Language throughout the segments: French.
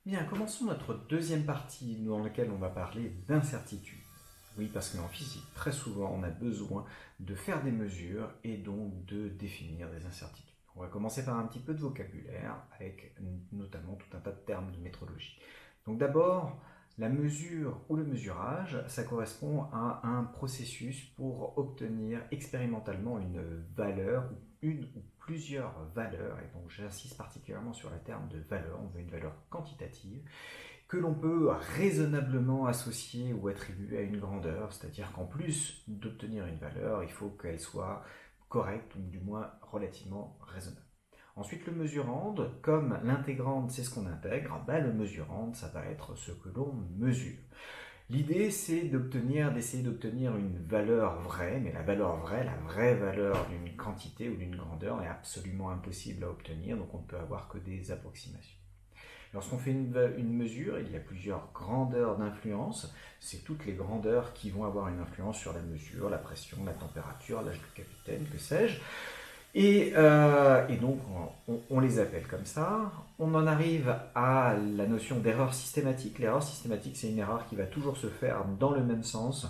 Bien, commençons notre deuxième partie dans laquelle on va parler d'incertitude. Oui, parce qu'en physique, très souvent, on a besoin de faire des mesures et donc de définir des incertitudes. On va commencer par un petit peu de vocabulaire, avec notamment tout un tas de termes de métrologie. Donc d'abord, la mesure ou le mesurage, ça correspond à un processus pour obtenir expérimentalement une valeur, une ou plusieurs valeurs, et donc j'insiste particulièrement sur le terme de valeur, on veut une valeur quantitative, que l'on peut raisonnablement associer ou attribuer à une grandeur, c'est-à-dire qu'en plus d'obtenir une valeur, il faut qu'elle soit correcte ou du moins relativement raisonnable. Ensuite, le mesurand, comme l'intégrande c'est ce qu'on intègre, le mesurand ça va être ce que l'on mesure. L'idée c'est d'essayer d'obtenir une valeur vraie, mais la vraie valeur d'une quantité ou d'une grandeur est absolument impossible à obtenir, donc on ne peut avoir que des approximations. Lorsqu'on fait une mesure, il y a plusieurs grandeurs d'influence. C'est toutes les grandeurs qui vont avoir une influence sur la mesure, la pression, la température, l'âge du capitaine, que sais-je. Et donc, on les appelle comme ça. On en arrive à la notion d'erreur systématique. L'erreur systématique, c'est une erreur qui va toujours se faire dans le même sens.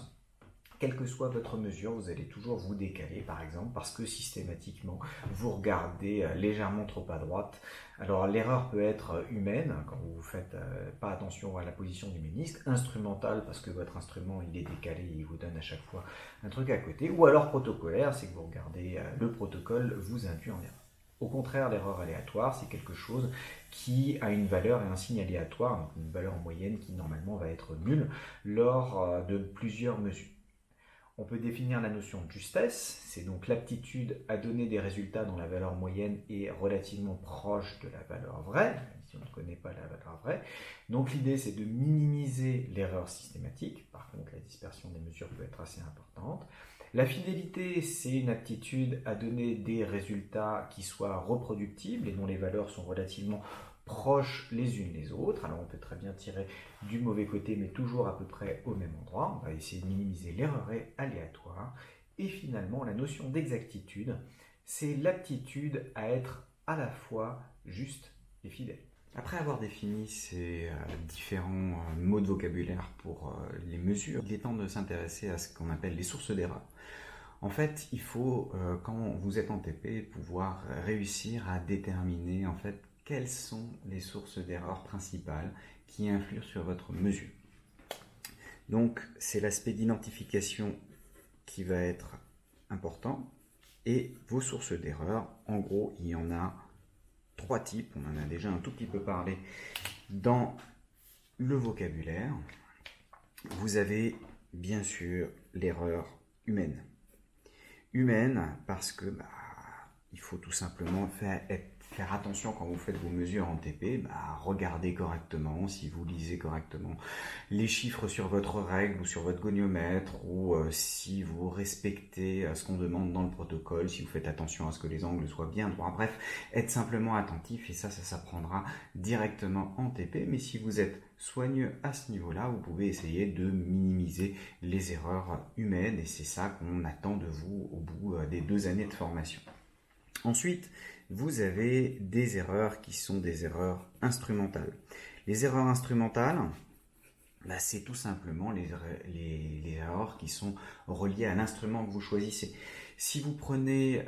Quelle que soit votre mesure, vous allez toujours vous décaler, par exemple, parce que systématiquement, vous regardez légèrement trop à droite. Alors, l'erreur peut être humaine, quand vous ne faites pas attention à la position du ménisque, instrumentale, parce que votre instrument, il est décalé, il vous donne à chaque fois un truc à côté, ou alors protocolaire, c'est que vous regardez le protocole, vous induit en erreur. Au contraire, l'erreur aléatoire, c'est quelque chose qui a une valeur et un signe aléatoire, donc une valeur en moyenne qui normalement va être nulle lors de plusieurs mesures. On peut définir la notion de justesse, c'est donc l'aptitude à donner des résultats dont la valeur moyenne est relativement proche de la valeur vraie, même si on ne connaît pas la valeur vraie. Donc l'idée c'est de minimiser l'erreur systématique, par contre la dispersion des mesures peut être assez importante. La fidélité, c'est une aptitude à donner des résultats qui soient reproductibles et dont les valeurs sont relativement proches les unes des autres. Alors on peut très bien tirer du mauvais côté, mais toujours à peu près au même endroit. On va essayer de minimiser l'erreur aléatoire. Et finalement, la notion d'exactitude, c'est l'aptitude à être à la fois juste et fidèle. Après avoir défini ces différents mots de vocabulaire pour les mesures, il est temps de s'intéresser à ce qu'on appelle les sources d'erreur. En fait, il faut, quand vous êtes en TP, pouvoir réussir à déterminer en fait quelles sont les sources d'erreur principales qui influent sur votre mesure. Donc, c'est l'aspect d'identification qui va être important. Et vos sources d'erreur, en gros, il y en a trois types. On en a déjà un tout petit peu parlé dans le vocabulaire. Vous avez bien sûr l'erreur humaine. Humaine parce que il faut tout simplement faire attention quand vous faites vos mesures en TP, regardez correctement, si vous lisez correctement les chiffres sur votre règle ou sur votre goniomètre, ou si vous respectez ce qu'on demande dans le protocole, si vous faites attention à ce que les angles soient bien droits. Bref, être simplement attentif, et ça s'apprendra directement en TP. Mais si vous êtes soigneux à ce niveau-là, vous pouvez essayer de minimiser les erreurs humaines, et c'est ça qu'on attend de vous au bout des 2 années de formation. Ensuite, vous avez des erreurs qui sont des erreurs instrumentales. Les erreurs instrumentales, c'est tout simplement les erreurs qui sont reliées à l'instrument que vous choisissez. Si vous prenez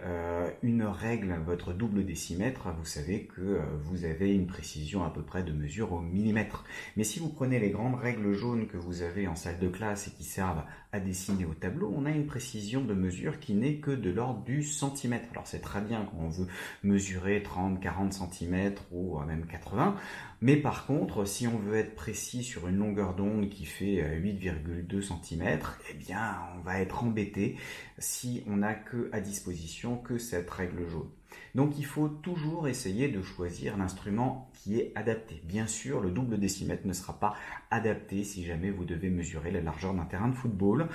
une règle, votre double décimètre, vous savez que vous avez une précision à peu près de mesure au millimètre. Mais si vous prenez les grandes règles jaunes que vous avez en salle de classe et qui servent à dessiner au tableau, on a une précision de mesure qui n'est que de l'ordre du centimètre. Alors c'est très bien quand on veut mesurer 30, 40 cm ou même 80, mais par contre, si on veut être précis sur une longueur d'onde qui fait 8,2 cm, eh bien on va être embêté si on n'a à disposition que cette règle jaune. Donc il faut toujours essayer de choisir l'instrument qui est adapté. Bien sûr, le double décimètre ne sera pas adapté si jamais vous devez mesurer la largeur d'un terrain de football,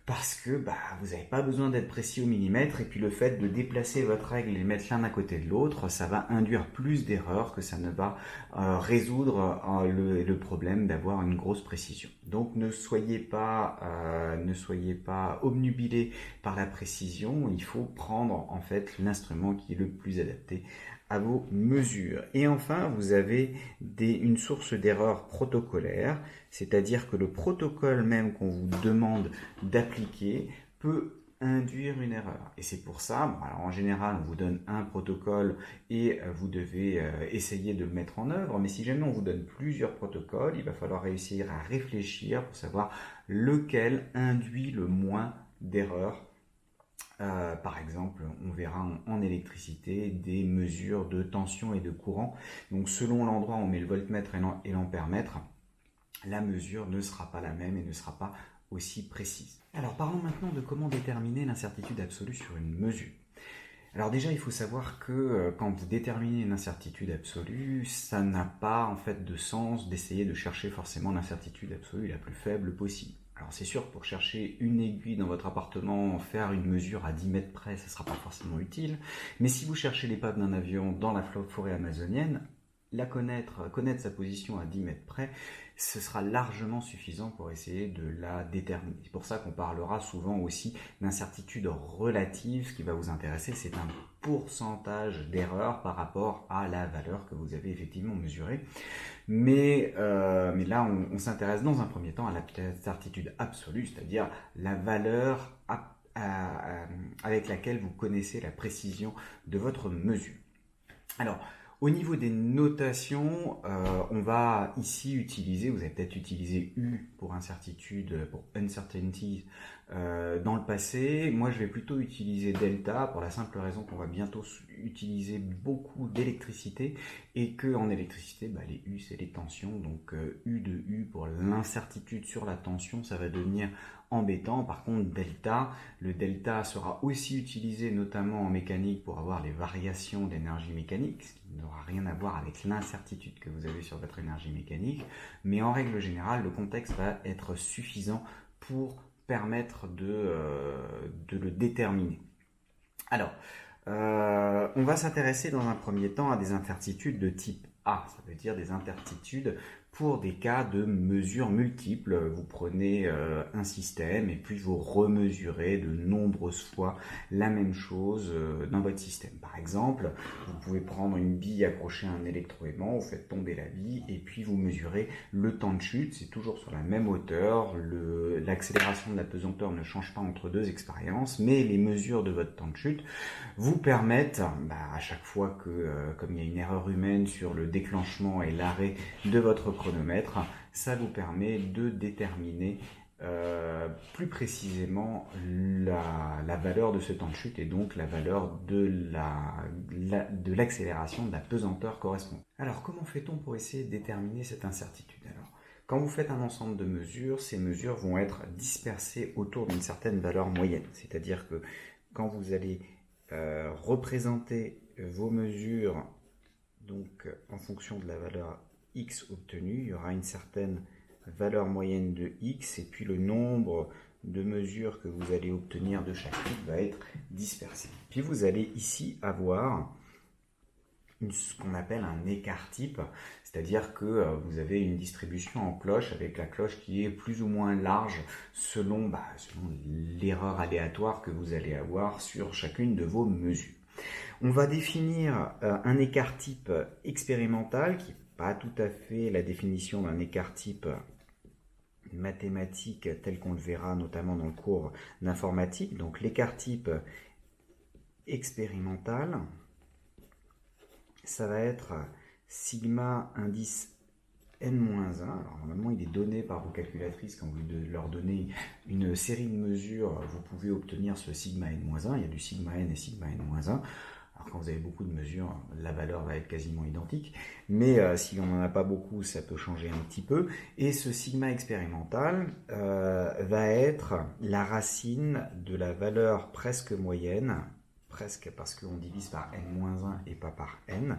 parce que vous n'avez pas besoin d'être précis au millimètre, et puis le fait de déplacer votre règle et les mettre l'un à côté de l'autre, ça va induire plus d'erreurs que ça ne va résoudre le problème d'avoir une grosse précision. Donc ne soyez pas obnubilés par la précision, il faut prendre en fait l'instrument qui est le plus adapté à vos mesures. Et enfin, vous avez une source d'erreur protocolaire, c'est-à-dire que le protocole même qu'on vous demande d'appliquer peut induire une erreur. Et c'est pour ça, bon, alors en général, on vous donne un protocole et vous devez essayer de le mettre en œuvre, mais si jamais on vous donne plusieurs protocoles, il va falloir réussir à réfléchir pour savoir lequel induit le moins d'erreurs. Par exemple, on verra en électricité des mesures de tension et de courant. Donc selon l'endroit où on met le voltmètre et l'ampèremètre, la mesure ne sera pas la même et ne sera pas aussi précise. Alors parlons maintenant de comment déterminer l'incertitude absolue sur une mesure. Alors déjà, il faut savoir que quand vous déterminez une incertitude absolue, ça n'a pas en fait de sens d'essayer de chercher forcément l'incertitude absolue la plus faible possible. Alors c'est sûr que pour chercher une aiguille dans votre appartement, faire une mesure à 10 mètres près, ça ne sera pas forcément utile. Mais si vous cherchez l'épave d'un avion dans la forêt amazonienne, connaître sa position à 10 mètres près, ce sera largement suffisant pour essayer de la déterminer. C'est pour ça qu'on parlera souvent aussi d'incertitude relative. Ce qui va vous intéresser, c'est un pourcentage d'erreur par rapport à la valeur que vous avez effectivement mesurée. Mais là, on s'intéresse dans un premier temps à l'incertitude absolue, c'est-à-dire la valeur avec laquelle vous connaissez la précision de votre mesure. Alors, au niveau des notations, on va ici utiliser, vous avez peut-être utilisé U pour incertitude, pour uncertainty dans le passé. Moi, je vais plutôt utiliser delta pour la simple raison qu'on va bientôt utiliser beaucoup d'électricité et que en électricité, les U, c'est les tensions. Donc, U de U pour l'incertitude sur la tension, ça va devenir embêtant. Par contre, le delta sera aussi utilisé notamment en mécanique pour avoir les variations d'énergie mécanique, ce qui n'aura rien à voir avec l'incertitude que vous avez sur votre énergie mécanique, mais en règle générale, le contexte va être suffisant pour permettre de le déterminer. Alors, on va s'intéresser dans un premier temps à des incertitudes de type A, ça veut dire des incertitudes pour des cas de mesures multiples. Vous prenez un système et puis vous remesurez de nombreuses fois la même chose dans votre système. Par exemple, vous pouvez prendre une bille accrochée à un électroaimant, vous faites tomber la bille et puis vous mesurez le temps de chute. C'est toujours sur la même hauteur, l'accélération de la pesanteur ne change pas entre deux expériences, mais les mesures de votre temps de chute vous permettent, à chaque fois que, comme il y a une erreur humaine sur le déclenchement et l'arrêt de votre chronomètre, ça vous permet de déterminer plus précisément la valeur de ce temps de chute et donc la valeur de l'accélération de la pesanteur correspondante. Alors comment fait-on pour essayer de déterminer cette incertitude? Alors, quand vous faites un ensemble de mesures, ces mesures vont être dispersées autour d'une certaine valeur moyenne. C'est-à-dire que quand vous allez représenter vos mesures donc en fonction de la valeur x obtenue, il y aura une certaine valeur moyenne de x et puis le nombre de mesures que vous allez obtenir de chaque type va être dispersé. Puis vous allez ici avoir ce qu'on appelle un écart type, c'est-à-dire que vous avez une distribution en cloche avec la cloche qui est plus ou moins large selon l'erreur aléatoire que vous allez avoir sur chacune de vos mesures. On va définir un écart type expérimental qui n'est pas tout à fait la définition d'un écart type mathématique tel qu'on le verra notamment dans le cours d'informatique. Donc l'écart type expérimental, ça va être sigma indice n-1. Alors normalement il est donné par vos calculatrices quand vous leur donnez une série de mesures, vous pouvez obtenir ce sigma n-1, il y a du sigma n et sigma n-1. Alors quand vous avez beaucoup de mesures, la valeur va être quasiment identique, mais si on n'en a pas beaucoup, ça peut changer un petit peu. Et ce sigma expérimental va être la racine de la valeur presque moyenne, presque parce qu'on divise par n-1 et pas par n,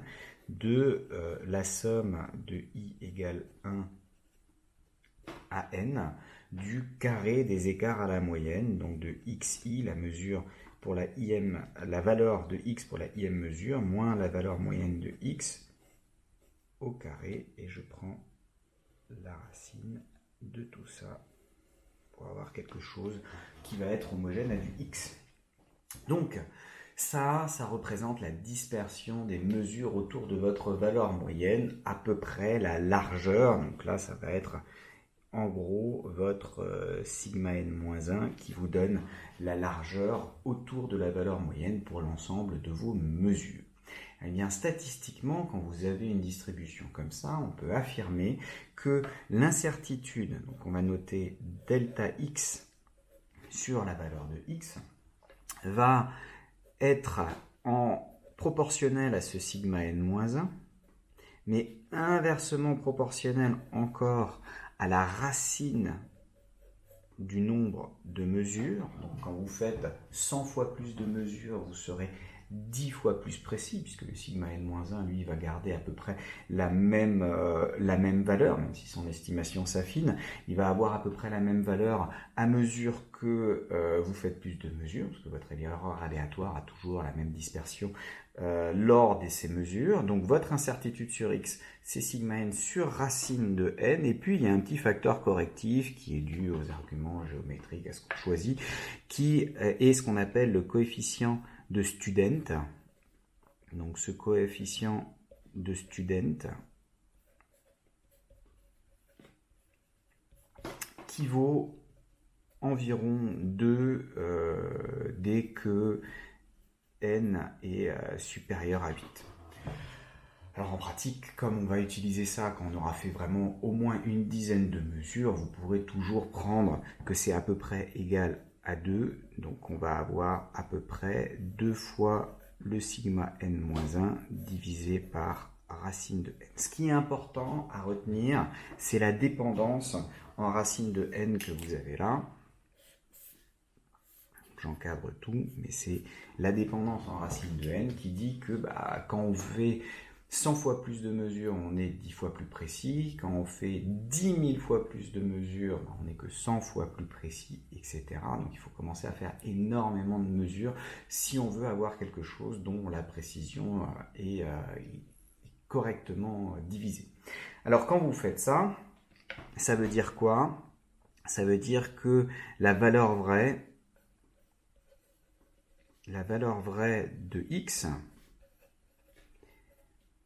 de la somme de i égale 1 à n, du carré des écarts à la moyenne, donc de xi, la mesure pour la valeur de x pour la im mesure, moins la valeur moyenne de x au carré, et je prends la racine de tout ça pour avoir quelque chose qui va être homogène à du x. Donc, Ça représente la dispersion des mesures autour de votre valeur moyenne, à peu près la largeur. Donc là, ça va être en gros votre sigma n-1 qui vous donne la largeur autour de la valeur moyenne pour l'ensemble de vos mesures. Eh bien, statistiquement, quand vous avez une distribution comme ça, on peut affirmer que l'incertitude, donc on va noter delta x sur la valeur de x, va être en proportionnel à ce sigma n-1, mais inversement proportionnel encore à la racine du nombre de mesures. Donc quand vous faites 100 fois plus de mesures, vous serez 10 fois plus précis, puisque le sigma n-1, lui, va garder à peu près la même valeur, même si son estimation s'affine. Il va avoir à peu près la même valeur à mesure que vous faites plus de mesures, parce que votre erreur aléatoire a toujours la même dispersion lors de ces mesures. Donc votre incertitude sur x, c'est sigma n sur racine de n, et puis il y a un petit facteur correctif qui est dû aux arguments géométriques, à ce qu'on choisit, qui est ce qu'on appelle le coefficient de student. Donc ce coefficient de student qui vaut environ 2 dès que n est supérieur à 8. Alors en pratique, comme on va utiliser ça quand on aura fait vraiment au moins une dizaine de mesures, vous pourrez toujours prendre que c'est à peu près égal à 2. Donc on va avoir à peu près 2 fois le sigma n-1 divisé par racine de n. Ce qui est important à retenir, c'est la dépendance en racine de n que vous avez là. J'encadre tout, mais c'est la dépendance en racine de n qui dit que quand on fait 100 fois plus de mesures, on est 10 fois plus précis. Quand on fait 10 000 fois plus de mesures, on n'est que 100 fois plus précis, etc. Donc il faut commencer à faire énormément de mesures si on veut avoir quelque chose dont la précision est correctement divisée. Alors quand vous faites ça, ça veut dire quoi? Ça veut dire que la valeur vraie de x,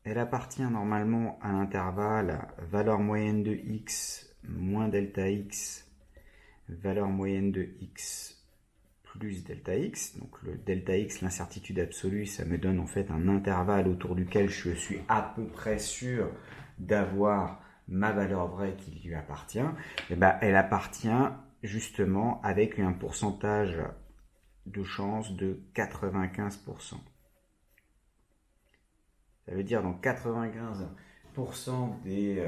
elle appartient normalement à l'intervalle valeur moyenne de x moins delta x, valeur moyenne de x plus delta x. Donc le delta x, l'incertitude absolue, ça me donne en fait un intervalle autour duquel je suis à peu près sûr d'avoir ma valeur vraie qui lui appartient. Et elle appartient justement avec un pourcentage de chance de 95%. Ça veut dire dans 95% des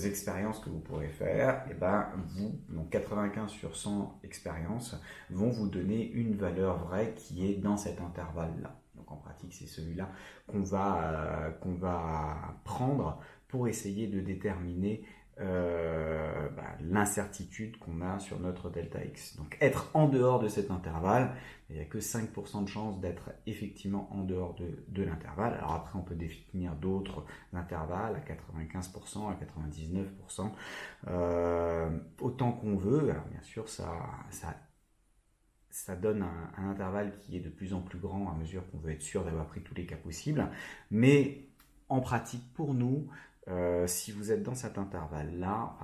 expériences que vous pourrez faire, donc 95 sur 100 expériences vont vous donner une valeur vraie qui est dans cet intervalle-là. Donc en pratique, c'est celui-là qu'on va prendre pour essayer de déterminer l'incertitude qu'on a sur notre delta x. Donc être en dehors de cet intervalle, il n'y a que 5% de chance d'être effectivement en dehors de l'intervalle. Alors après on peut définir d'autres intervalles à 95%, à 99%, autant qu'on veut. Alors bien sûr ça donne un intervalle qui est de plus en plus grand à mesure qu'on veut être sûr d'avoir pris tous les cas possibles, mais en pratique pour nous, si vous êtes dans cet intervalle-là,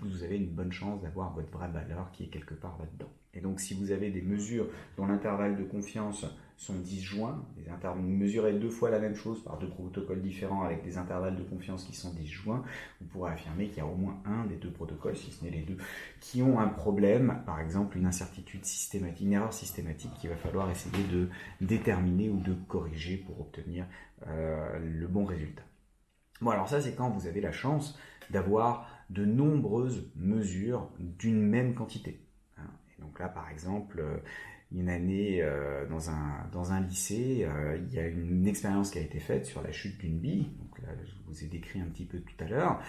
vous avez une bonne chance d'avoir votre vraie valeur qui est quelque part là-dedans. Et donc si vous avez des mesures dont l'intervalle de confiance sont disjoints, mesurer 2 fois la même chose par 2 protocoles différents avec des intervalles de confiance qui sont disjoints, vous pourrez affirmer qu'il y a au moins un des 2 protocoles, si ce n'est les 2, qui ont un problème, par exemple une incertitude systématique, une erreur systématique qu'il va falloir essayer de déterminer ou de corriger pour obtenir le bon résultat. Bon, alors ça, c'est quand vous avez la chance d'avoir de nombreuses mesures d'une même quantité. Et donc là, par exemple, une année dans un lycée, il y a une expérience qui a été faite sur la chute d'une bille. Donc là, je vous ai décrit un petit peu tout à l'heure.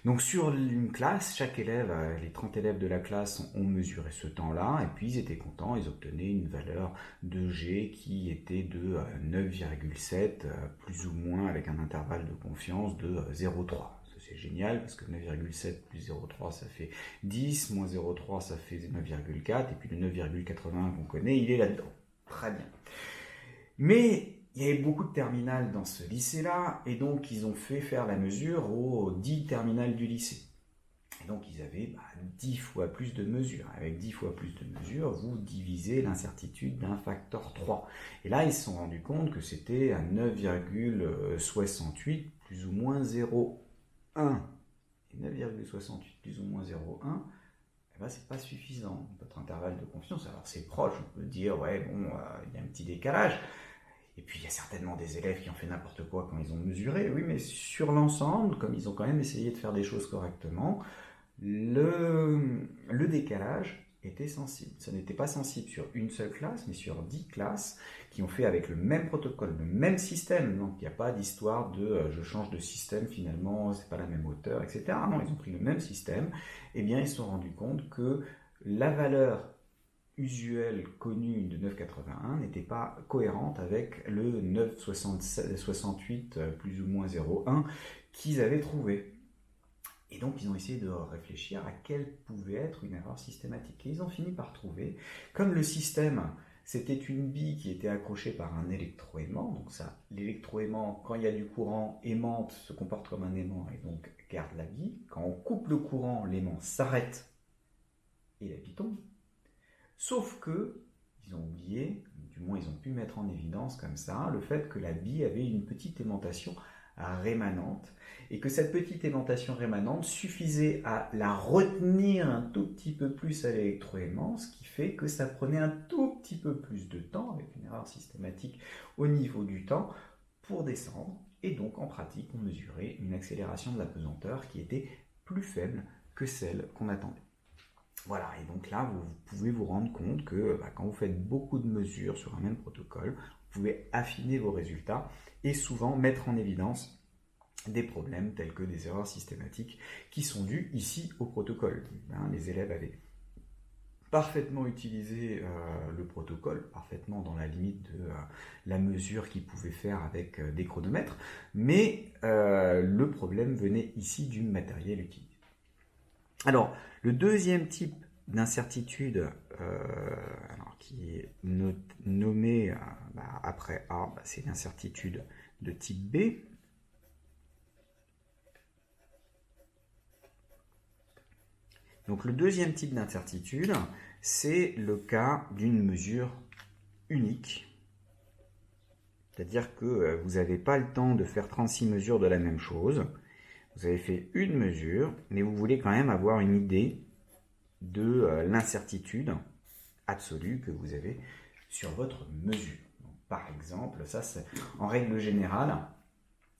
Donc sur une classe, chaque élève, les 30 élèves de la classe ont mesuré ce temps-là, et puis ils étaient contents, ils obtenaient une valeur de G qui était de 9,7, plus ou moins avec un intervalle de confiance de 0,3. C'est génial parce que 9,7 plus 0,3 ça fait 10, moins 0,3 ça fait 9,4, et puis le 9,81 qu'on connaît, il est là-dedans. Très bien. Mais il y avait beaucoup de terminales dans ce lycée-là, et donc ils ont fait faire la mesure aux 10 terminales du lycée. Et donc ils avaient 10 fois plus de mesures. Avec 10 fois plus de mesures, vous divisez l'incertitude d'un facteur 3. Et là, ils se sont rendus compte que c'était à 9,68 plus ou moins 0,1. Et 9,68 plus ou moins 0,1, c'est pas suffisant. Votre intervalle de confiance, alors c'est proche, on peut dire, ouais, bon, il y a un petit décalage. Et puis il y a certainement des élèves qui ont fait n'importe quoi quand ils ont mesuré. Oui, mais sur l'ensemble, comme ils ont quand même essayé de faire des choses correctement, le décalage était sensible. Ça n'était pas sensible sur une seule classe, mais sur 10 classes qui ont fait avec le même protocole, le même système. Donc il n'y a pas d'histoire de je change de système finalement, c'est pas la même hauteur, etc. Non, ils ont pris le même système. Eh bien, ils se sont rendus compte que la valeur usuelle connue de 9,81 n'était pas cohérente avec le 9,68 plus ou moins 0,1 qu'ils avaient trouvé. Et donc, ils ont essayé de réfléchir à quelle pouvait être une erreur systématique. Et ils ont fini par trouver, comme le système, c'était une bille qui était accrochée par un électroaimant. Donc ça, l'électroaimant, quand il y a du courant, aimante, se comporte comme un aimant et donc garde la bille. Quand on coupe le courant, l'aimant s'arrête et la bille tombe. Sauf que, ils ont oublié, du moins ils ont pu mettre en évidence comme ça, le fait que la bille avait une petite aimantation rémanente et que cette petite aimantation rémanente suffisait à la retenir un tout petit peu plus à l'électroaimant, ce qui fait que ça prenait un tout petit peu plus de temps, avec une erreur systématique au niveau du temps, pour descendre. Et donc en pratique, on mesurait une accélération de la pesanteur qui était plus faible que celle qu'on attendait. Voilà, et donc là, vous pouvez vous rendre compte que quand vous faites beaucoup de mesures sur un même protocole, vous pouvez affiner vos résultats et souvent mettre en évidence des problèmes tels que des erreurs systématiques qui sont dues ici au protocole. Les élèves avaient parfaitement utilisé le protocole, parfaitement dans la limite de la mesure qu'ils pouvaient faire avec des chronomètres, mais le problème venait ici du matériel utilisé. Alors, le deuxième type d'incertitude qui est nommé après A, c'est l'incertitude de type B. Donc le deuxième type d'incertitude, c'est le cas d'une mesure unique. C'est-à-dire que vous n'avez pas le temps de faire 36 mesures de la même chose. Vous avez fait une mesure, mais vous voulez quand même avoir une idée de l'incertitude absolue que vous avez sur votre mesure. Donc, par exemple, ça, en règle générale,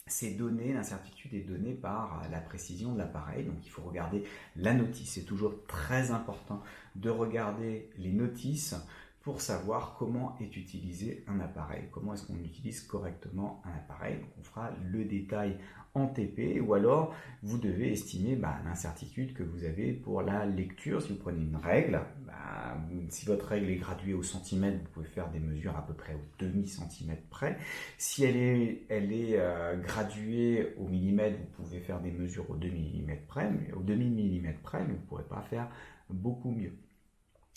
l'incertitude est donnée par la précision de l'appareil. Donc il faut regarder la notice. C'est toujours très important de regarder les notices pour savoir comment est utilisé un appareil, comment est-ce qu'on utilise correctement un appareil. Donc on fera le détail en TP, ou alors vous devez estimer l'incertitude que vous avez pour la lecture. Si vous prenez une règle, si votre règle est graduée au centimètre, vous pouvez faire des mesures à peu près au demi-centimètre près. Si elle est graduée au millimètre, vous pouvez faire des mesures au demi-millimètre près, mais au demi-millimètre près, mais vous ne pourrez pas faire beaucoup mieux.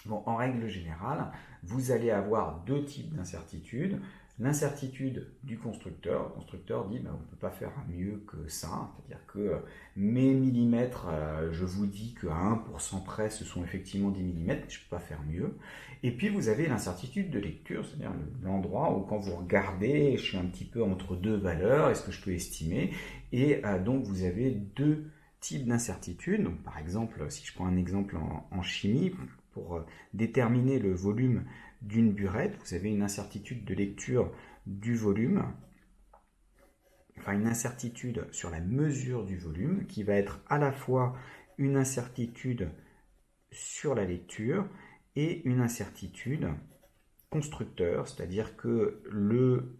Bon, en règle générale, vous allez avoir deux types d'incertitudes. L'incertitude du constructeur. Le constructeur dit on ne peut pas faire mieux que ça, c'est-à-dire que mes millimètres, je vous dis qu'à 1% près, ce sont effectivement 10 mm, je ne peux pas faire mieux. Et puis vous avez l'incertitude de lecture, c'est-à-dire l'endroit où quand vous regardez, je suis un petit peu entre deux valeurs, est-ce que je peux estimer? Et donc vous avez deux types d'incertitude. Donc par exemple, si je prends un exemple en chimie, pour déterminer le volume d'une burette, vous avez une incertitude de lecture du volume, enfin une incertitude sur la mesure du volume, qui va être à la fois une incertitude sur la lecture et une incertitude constructeur, c'est-à-dire que le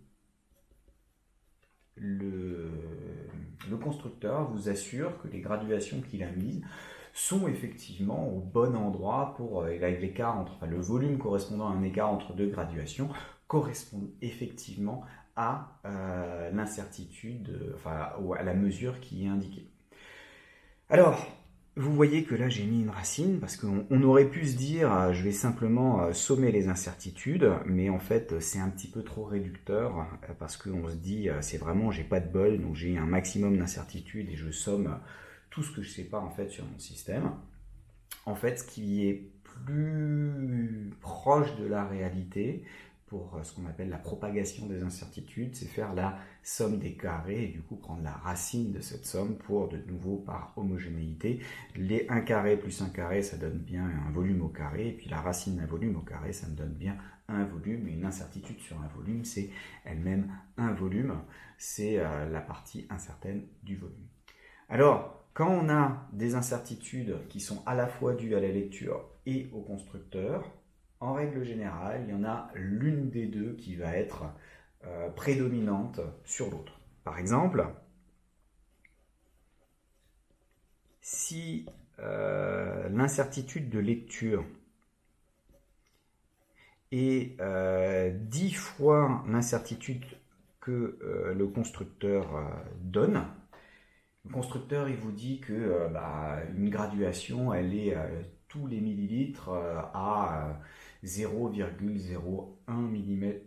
constructeur vous assure que les graduations qu'il a mises sont effectivement au bon endroit pour l'écart entre le volume correspondant à un écart entre deux graduations correspond effectivement à l'incertitude, à la mesure qui est indiquée. Alors, Vous voyez que là j'ai mis une racine parce qu'on aurait pu se dire je vais simplement sommer les incertitudes, mais en fait c'est un petit peu trop réducteur parce qu'on se dit c'est vraiment j'ai pas de bol, donc j'ai un maximum d'incertitudes et je somme tout ce que je sais pas en fait sur mon système. En fait, ce qui est plus proche de la réalité pour ce qu'on appelle la propagation des incertitudes, c'est faire la somme des carrés et du coup prendre la racine de cette somme pour de nouveau par homogénéité. Les 1 carré plus 1 carré, ça donne bien un volume au carré, et puis la racine d'un volume au carré, ça me donne bien un volume, et une incertitude sur un volume, c'est elle-même un volume, c'est la partie incertaine du volume. Alors, quand on a des incertitudes qui sont à la fois dues à la lecture et au constructeur, en règle générale, il y en a l'une des deux qui va être prédominante sur l'autre. Par exemple, si l'incertitude de lecture est 10 fois l'incertitude que le constructeur donne, le constructeur, il vous dit que une graduation, elle est tous les millilitres à 0,01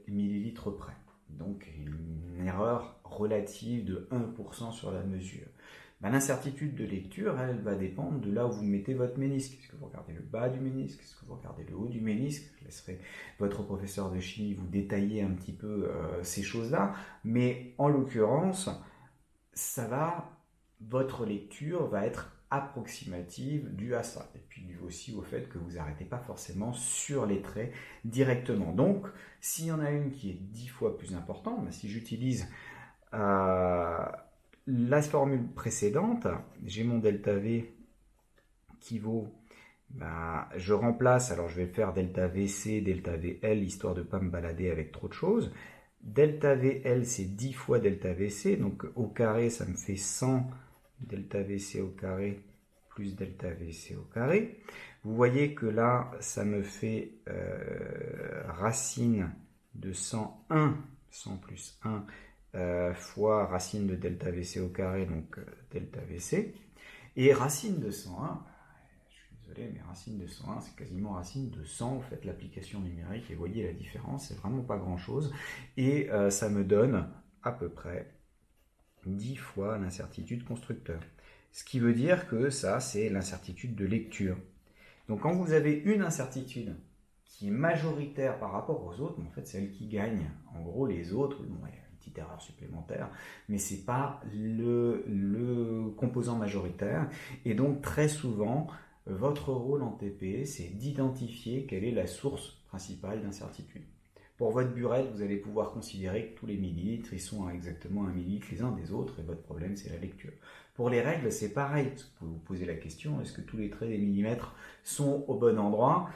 millilitres près. Donc une erreur relative de 1% sur la mesure. L'incertitude de lecture, elle va dépendre de là où vous mettez votre ménisque. Est-ce que vous regardez le bas du ménisque? Est-ce que vous regardez le haut du ménisque? Je laisserai votre professeur de chimie vous détailler un petit peu ces choses-là. Mais en l'occurrence, votre lecture va être approximative due à ça. Et puis due aussi au fait que vous n'arrêtez pas forcément sur les traits directement. Donc, s'il y en a une qui est 10 fois plus importante, si j'utilise la formule précédente, j'ai mon delta V qui vaut, je remplace, alors je vais faire delta VC, delta VL, histoire de ne pas me balader avec trop de choses. Delta VL, c'est 10 fois delta VC, donc au carré, ça me fait 100 delta VC au carré plus delta VC au carré. Vous voyez que là, ça me fait racine de 101, 100 plus 1, fois racine de delta VC au carré, donc delta VC. Et racine de 101, je suis désolé, mais racine de 101, c'est quasiment racine de 100. Vous faites l'application numérique et voyez la différence, c'est vraiment pas grand-chose. Et ça me donne à peu près 10 fois l'incertitude constructeur. Ce qui veut dire que ça, c'est l'incertitude de lecture. Donc quand vous avez une incertitude qui est majoritaire par rapport aux autres, en fait c'est elle qui gagne. En gros, les autres, bon, il y a une petite erreur supplémentaire, mais ce n'est pas le composant majoritaire. Et donc très souvent, votre rôle en TP, c'est d'identifier quelle est la source principale d'incertitude. Pour votre burette, vous allez pouvoir considérer que tous les millilitres, ils sont à exactement 1 millilitre les uns des autres, et votre problème, c'est la lecture. Pour les règles, c'est pareil. Vous pouvez vous poser la question, est-ce que tous les traits des millimètres sont au bon endroit?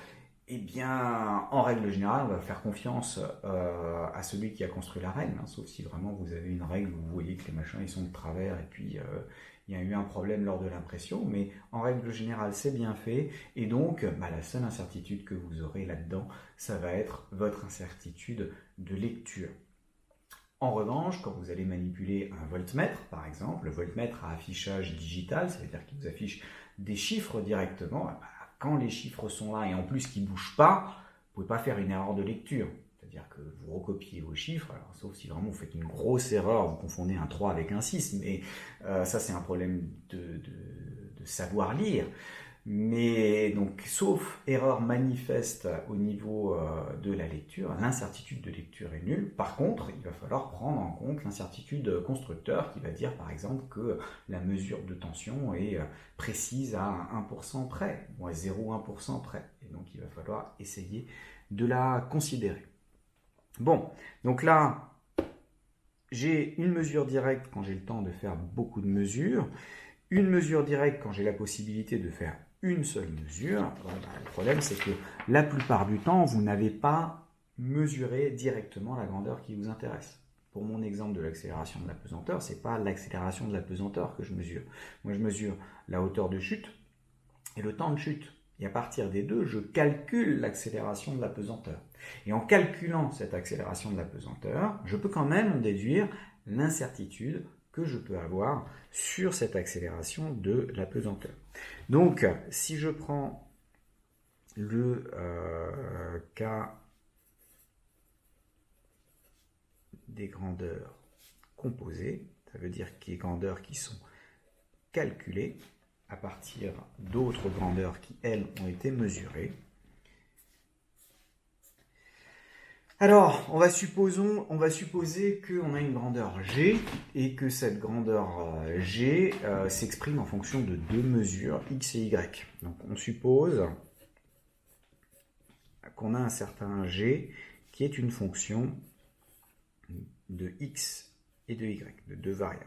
Eh bien, en règle générale, on va faire confiance à celui qui a construit la règle, sauf si vraiment vous avez une règle où vous voyez que les machins, ils sont de travers, et puis il y a eu un problème lors de l'impression, mais en règle générale, c'est bien fait, et donc la seule incertitude que vous aurez là-dedans, ça va être votre incertitude de lecture. En revanche, quand vous allez manipuler un voltmètre, par exemple, le voltmètre à affichage digital, ça veut dire qu'il vous affiche des chiffres directement, quand les chiffres sont là et en plus qu'ils ne bougent pas, vous ne pouvez pas faire une erreur de lecture. C'est-à-dire que vous recopiez vos chiffres, alors, sauf si vraiment vous faites une grosse erreur, vous confondez un 3 avec un 6, mais ça c'est un problème de savoir lire. Mais donc, sauf erreur manifeste au niveau de la lecture, l'incertitude de lecture est nulle. Par contre, il va falloir prendre en compte l'incertitude constructeur qui va dire par exemple que la mesure de tension est précise à 1% près, ou à 0,1% près. Et donc, il va falloir essayer de la considérer. Bon, donc là, j'ai une mesure directe quand j'ai le temps de faire beaucoup de mesures, une mesure directe quand j'ai la possibilité de faire une seule mesure. Le problème, c'est que la plupart du temps, vous n'avez pas mesuré directement la grandeur qui vous intéresse. Pour mon exemple de l'accélération de la pesanteur, ce n'est pas l'accélération de la pesanteur que je mesure. Moi, je mesure la hauteur de chute et le temps de chute. Et à partir des deux, je calcule l'accélération de la pesanteur. Et en calculant cette accélération de la pesanteur, je peux quand même en déduire l'incertitude que je peux avoir sur cette accélération de la pesanteur. Donc, si je prends le cas des grandeurs composées, ça veut dire qu'il y a des grandeurs qui sont calculées à partir d'autres grandeurs qui, elles, ont été mesurées. Alors, on va supposer qu'on a une grandeur G et que cette grandeur G s'exprime en fonction de deux mesures, X et Y. Donc, on suppose qu'on a un certain G qui est une fonction de X et de Y, de deux variables.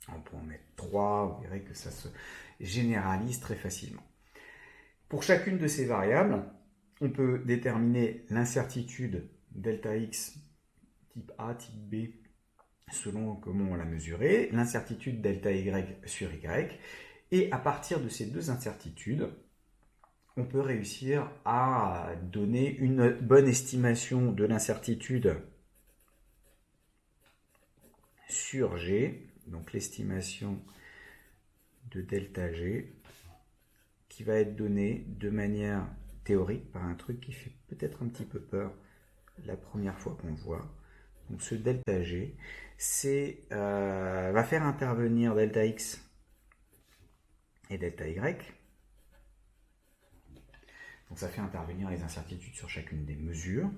On peut en mettre 3, vous verrez que ça se généralise très facilement. Pour chacune de ces variables, on peut déterminer l'incertitude delta x type A, type B, selon comment on l'a mesuré, l'incertitude delta y sur y, et à partir de ces deux incertitudes, on peut réussir à donner une bonne estimation de l'incertitude sur G, donc l'estimation de delta G, qui va être donnée de manière théorique par un truc qui fait peut-être un petit peu peur la première fois qu'on le voit. Donc ce delta G va faire intervenir delta X et delta Y. Donc ça fait intervenir les incertitudes sur chacune des mesures.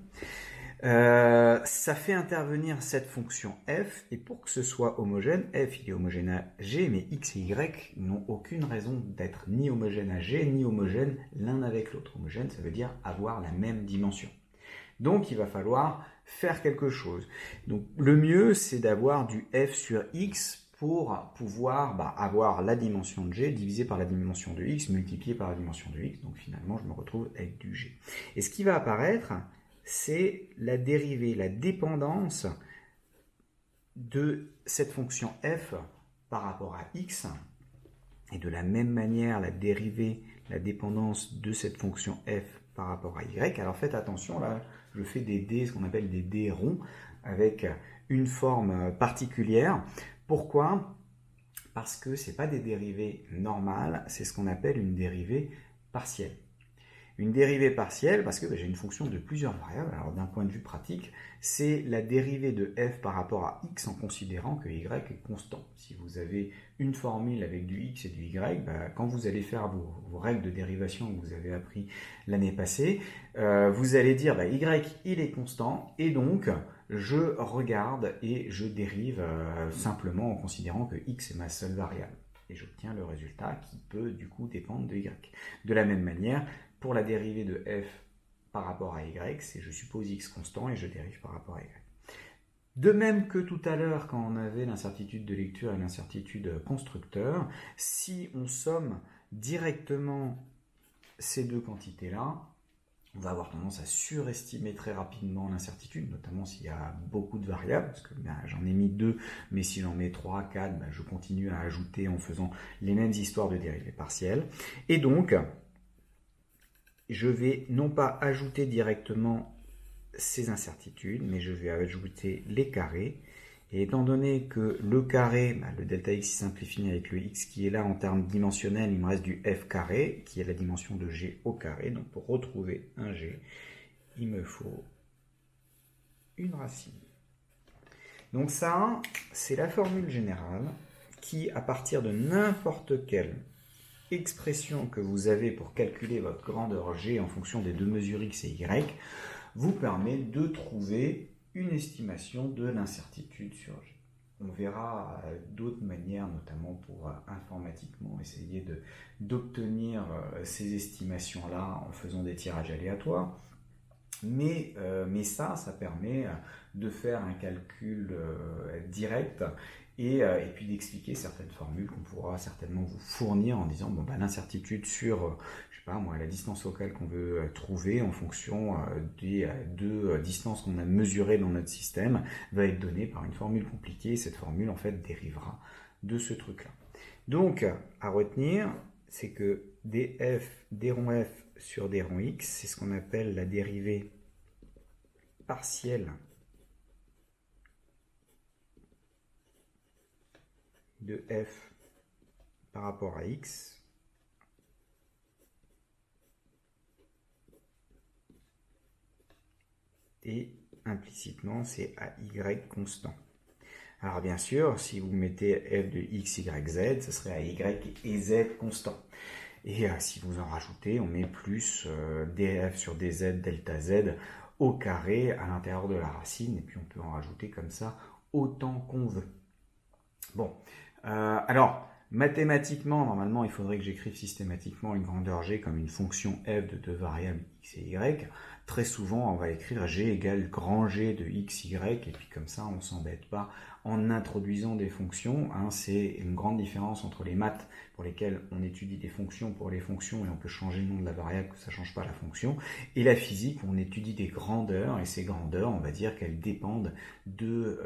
Ça fait intervenir cette fonction f, et pour que ce soit homogène, f il est homogène à G, mais x et y n'ont aucune raison d'être ni homogène à G, ni homogène l'un avec l'autre. Homogène, ça veut dire avoir la même dimension. Donc il va falloir faire quelque chose. Donc le mieux, c'est d'avoir du f sur x pour pouvoir avoir la dimension de G divisée par la dimension de x, multipliée par la dimension de x. Donc finalement, je me retrouve avec du G. Et ce qui va apparaître, c'est la dérivée, la dépendance de cette fonction f par rapport à x. Et de la même manière, la dérivée, la dépendance de cette fonction f par rapport à y. Alors faites attention, là, je fais des dés, ce qu'on appelle des dés ronds, avec une forme particulière. Pourquoi ? Parce que ce n'est pas des dérivées normales, c'est ce qu'on appelle une dérivée partielle. Une dérivée partielle, parce que j'ai une fonction de plusieurs variables, alors d'un point de vue pratique, c'est la dérivée de f par rapport à x en considérant que y est constant. Si vous avez une formule avec du x et du y, quand vous allez faire vos règles de dérivation que vous avez appris l'année passée, vous allez dire y il est constant, et donc je regarde et je dérive simplement en considérant que x est ma seule variable. Et j'obtiens le résultat qui peut du coup dépendre de y. De la même manière, pour la dérivée de f par rapport à y, c'est je suppose x constant et je dérive par rapport à y. De même que tout à l'heure, quand on avait l'incertitude de lecture et l'incertitude constructeur, si on somme directement ces deux quantités-là, on va avoir tendance à surestimer très rapidement l'incertitude, notamment s'il y a beaucoup de variables, parce que j'en ai mis 2, mais si j'en mets 3, 4, je continue à ajouter en faisant les mêmes histoires de dérivées partielles. Et donc, je vais non pas ajouter directement ces incertitudes, mais je vais ajouter les carrés. Et étant donné que le carré, le delta x simplifie avec le x qui est là en termes dimensionnels, il me reste du f carré, qui est la dimension de g au carré. Donc pour retrouver un g, il me faut une racine. Donc ça, c'est la formule générale qui, à partir de n'importe quelle expression que vous avez pour calculer votre grandeur g en fonction des deux mesures x et y, vous permet de trouver une estimation de l'incertitude sur G. On verra d'autres manières, notamment pour informatiquement essayer d'obtenir ces estimations-là en faisant des tirages aléatoires. Mais ça permet de faire un calcul direct et puis d'expliquer certaines formules qu'on pourra certainement vous fournir en disant l'incertitude sur la distance locale qu'on veut trouver en fonction des deux distances qu'on a mesurées dans notre système va être donnée par une formule compliquée, et cette formule en fait dérivera de ce truc-là. Donc à retenir, c'est que des ronds f sur des ronds x, c'est ce qu'on appelle la dérivée partielle de f par rapport à x et implicitement c'est à y constant. Alors bien sûr, si vous mettez f de x, y, z, ce serait à y et z constant. Et si vous en rajoutez, on met plus df sur dz delta z au carré à l'intérieur de la racine, et puis on peut en rajouter comme ça autant qu'on veut. Bon, alors mathématiquement, normalement, il faudrait que j'écrive systématiquement une grandeur g comme une fonction f de deux variables x et y. Très souvent, on va écrire g égale grand G de x, y, et puis comme ça, on ne s'embête pas en introduisant des fonctions. Hein, c'est une grande différence entre les maths pour lesquelles on étudie des fonctions pour les fonctions et on peut changer le nom de la variable, que ça ne change pas la fonction, et la physique où on étudie des grandeurs, et ces grandeurs, on va dire qu'elles dépendent de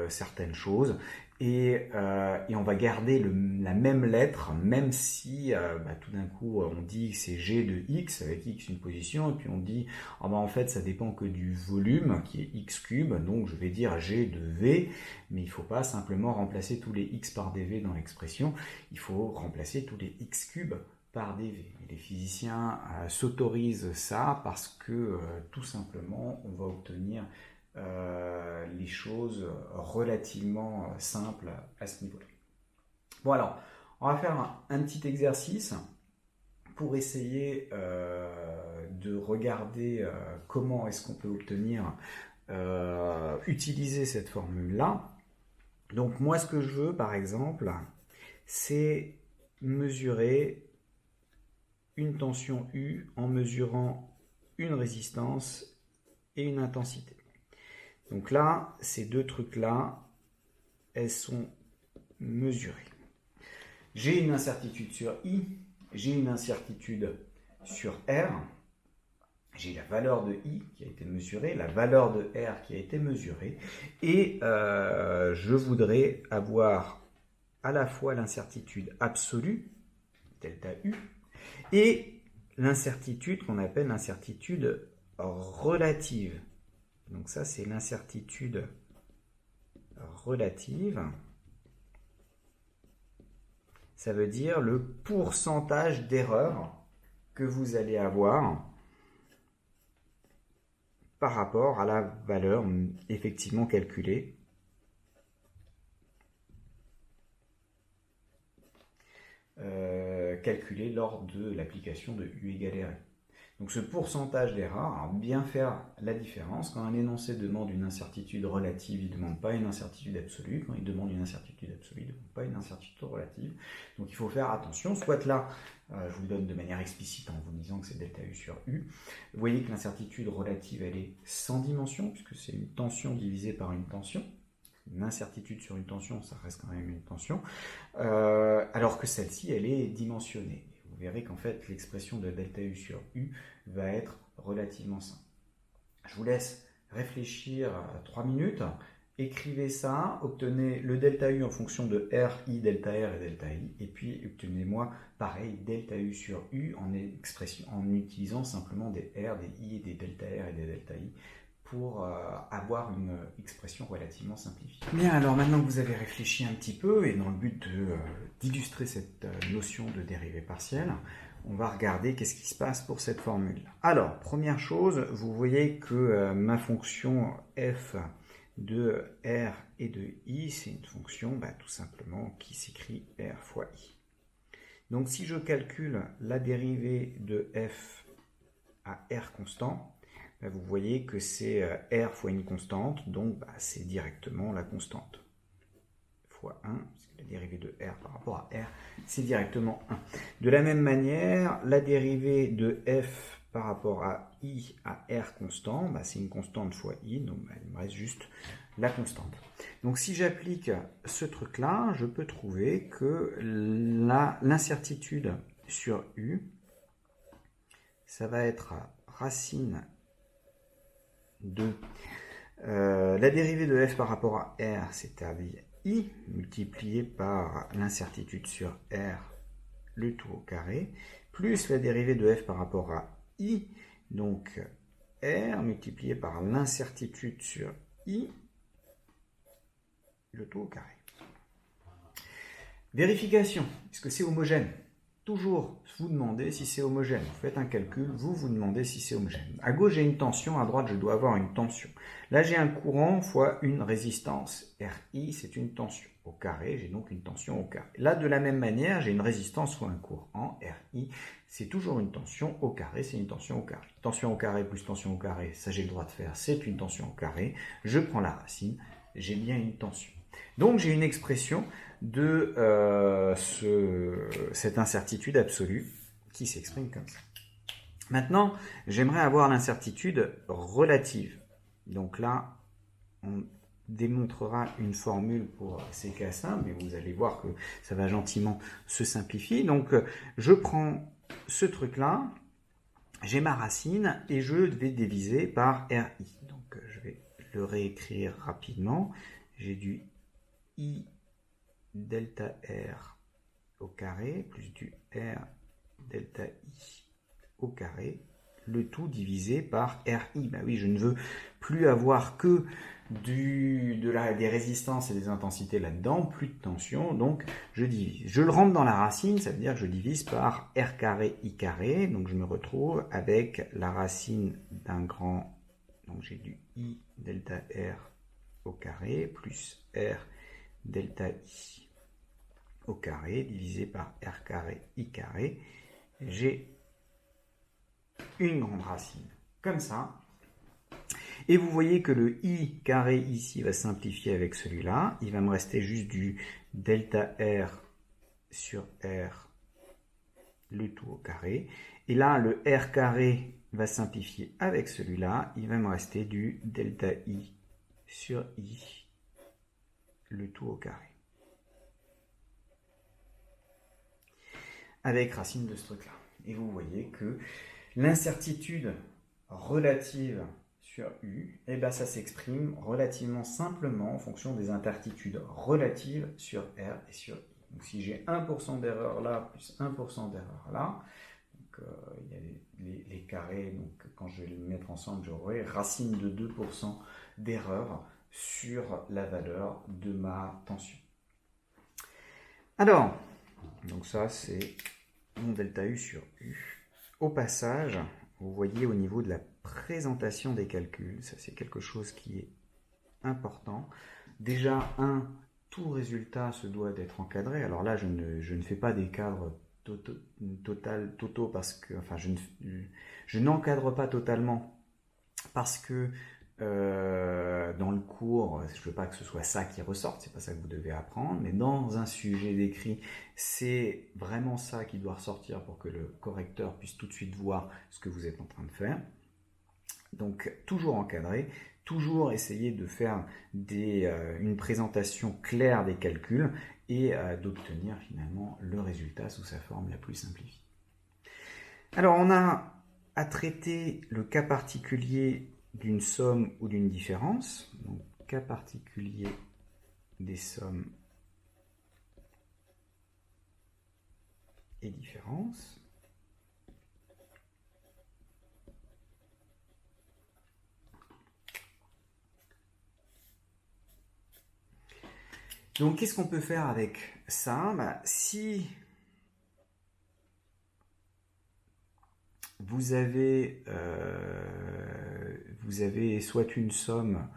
certaines choses. Et on va garder la même lettre, même si tout d'un coup on dit que c'est g de x, avec x une position, et puis on dit en fait ça dépend que du volume qui est x cube, donc je vais dire g de v, mais il ne faut pas simplement remplacer tous les x par dv dans l'expression, il faut remplacer tous les x cubes par dv. Et les physiciens s'autorisent ça parce que tout simplement on va obtenir les choses relativement simples à ce niveau-là. Bon alors, on va faire un petit exercice pour essayer de regarder comment est-ce qu'on peut obtenir, utiliser cette formule-là. Donc moi ce que je veux par exemple, c'est mesurer une tension U en mesurant une résistance et une intensité. Donc là, ces deux trucs-là, elles sont mesurées. J'ai une incertitude sur I, j'ai une incertitude sur R, j'ai la valeur de I qui a été mesurée, la valeur de R qui a été mesurée, et je voudrais avoir à la fois l'incertitude absolue, delta U, et l'incertitude qu'on appelle l'incertitude relative. Donc ça, c'est l'incertitude relative. Ça veut dire le pourcentage d'erreur que vous allez avoir par rapport à la valeur effectivement calculée. Calculée lors de l'application de U égale R. Donc ce pourcentage d'erreur, bien faire la différence. Quand un énoncé demande une incertitude relative, il ne demande pas une incertitude absolue. Quand il demande une incertitude absolue, il ne demande pas une incertitude relative. Donc il faut faire attention. Soit là, je vous le donne de manière explicite en vous disant que c'est delta U sur U. Vous voyez que l'incertitude relative, elle est sans dimension, puisque c'est une tension divisée par une tension. Une incertitude sur une tension, ça reste quand même une tension. Alors que celle-ci, elle est dimensionnée. Vous verrez qu'en fait, l'expression de delta U sur U va être relativement simple. Je vous laisse réfléchir 3 minutes. Écrivez ça, obtenez le delta U en fonction de R, I, delta R et delta I. Et puis, obtenez-moi, pareil, delta U sur U en utilisant simplement des R, des I, des delta R et des delta I pour avoir une expression relativement simplifiée. Bien, alors maintenant que vous avez réfléchi un petit peu, et dans le but d'illustrer cette notion de dérivée partielle, on va regarder qu'est-ce qui se passe pour cette formule. Alors, première chose, vous voyez que ma fonction f de R et de I, c'est une fonction tout simplement qui s'écrit R fois I. Donc si je calcule la dérivée de f à R constant, vous voyez que c'est R fois une constante, donc c'est directement la constante. Fois 1, parce que la dérivée de R par rapport à R, c'est directement 1. De la même manière, la dérivée de F par rapport à I à R constant, c'est une constante fois I, donc il me reste juste la constante. Donc si j'applique ce truc-là, je peux trouver que l'incertitude sur U, ça va être racine de la dérivée de f par rapport à r, c'est-à-dire i multiplié par l'incertitude sur r, le tout au carré, plus la dérivée de f par rapport à i, donc r multiplié par l'incertitude sur i, le tout au carré. Vérification, est-ce que c'est homogène? Toujours vous demandez si c'est homogène. Vous faites un calcul, vous demandez si c'est homogène. À gauche, j'ai une tension, à droite, je dois avoir une tension. Là, j'ai un courant fois une résistance. RI, c'est une tension au carré, j'ai donc une tension au carré. Là, de la même manière, j'ai une résistance fois un courant. RI, c'est toujours une tension au carré, c'est une tension au carré. Tension au carré plus tension au carré, ça j'ai le droit de faire, c'est une tension au carré. Je prends la racine, j'ai bien une tension. Donc, j'ai une expression de cette incertitude absolue qui s'exprime comme ça. Maintenant, j'aimerais avoir l'incertitude relative. Donc là, on démontrera une formule pour ces cas simples, mais vous allez voir que ça va gentiment se simplifier. Donc, je prends ce truc-là, j'ai ma racine et je vais diviser par RI. Donc, je vais le réécrire rapidement. J'ai du I delta R au carré plus du R delta I au carré, le tout divisé par RI. Ben oui, je ne veux plus avoir que des résistances et des intensités là-dedans, plus de tension, donc je divise. Je le rentre dans la racine, ça veut dire que je divise par R carré I carré, donc je me retrouve avec la racine d'un grand, donc j'ai du I delta R au carré plus R delta I au carré divisé par R carré I carré. J'ai une grande racine comme ça. Et vous voyez que le I carré ici va simplifier avec celui-là. Il va me rester juste du delta R sur R, le tout au carré. Et là, le R carré va simplifier avec celui-là. Il va me rester du delta I sur I, le tout au carré. Avec racine de ce truc-là. Et vous voyez que l'incertitude relative sur U, eh ben ça s'exprime relativement simplement en fonction des incertitudes relatives sur R et sur I. Donc si j'ai 1% d'erreur là, plus 1% d'erreur là, donc, il y a les carrés, donc quand je vais les mettre ensemble, j'aurai racine de 2% d'erreur sur la valeur de ma tension. Alors, donc ça c'est mon delta U sur U. Au passage, vous voyez au niveau de la présentation des calculs, ça c'est quelque chose qui est important. Déjà, tout résultat se doit d'être encadré. Alors là, je ne fais pas des cadres totaux parce que, enfin, je n'encadre pas totalement parce que dans le cours, je ne veux pas que ce soit ça qui ressorte, c'est pas ça que vous devez apprendre, mais dans un sujet d'écrit, c'est vraiment ça qui doit ressortir pour que le correcteur puisse tout de suite voir ce que vous êtes en train de faire. Donc toujours encadré, toujours essayer de faire une présentation claire des calculs et d'obtenir finalement le résultat sous sa forme la plus simplifiée. Alors on a à traiter le cas particulier d'une somme ou d'une différence, donc cas particulier des sommes et différences. Donc qu'est-ce qu'on peut faire avec ça? Si vous avez soit une somme,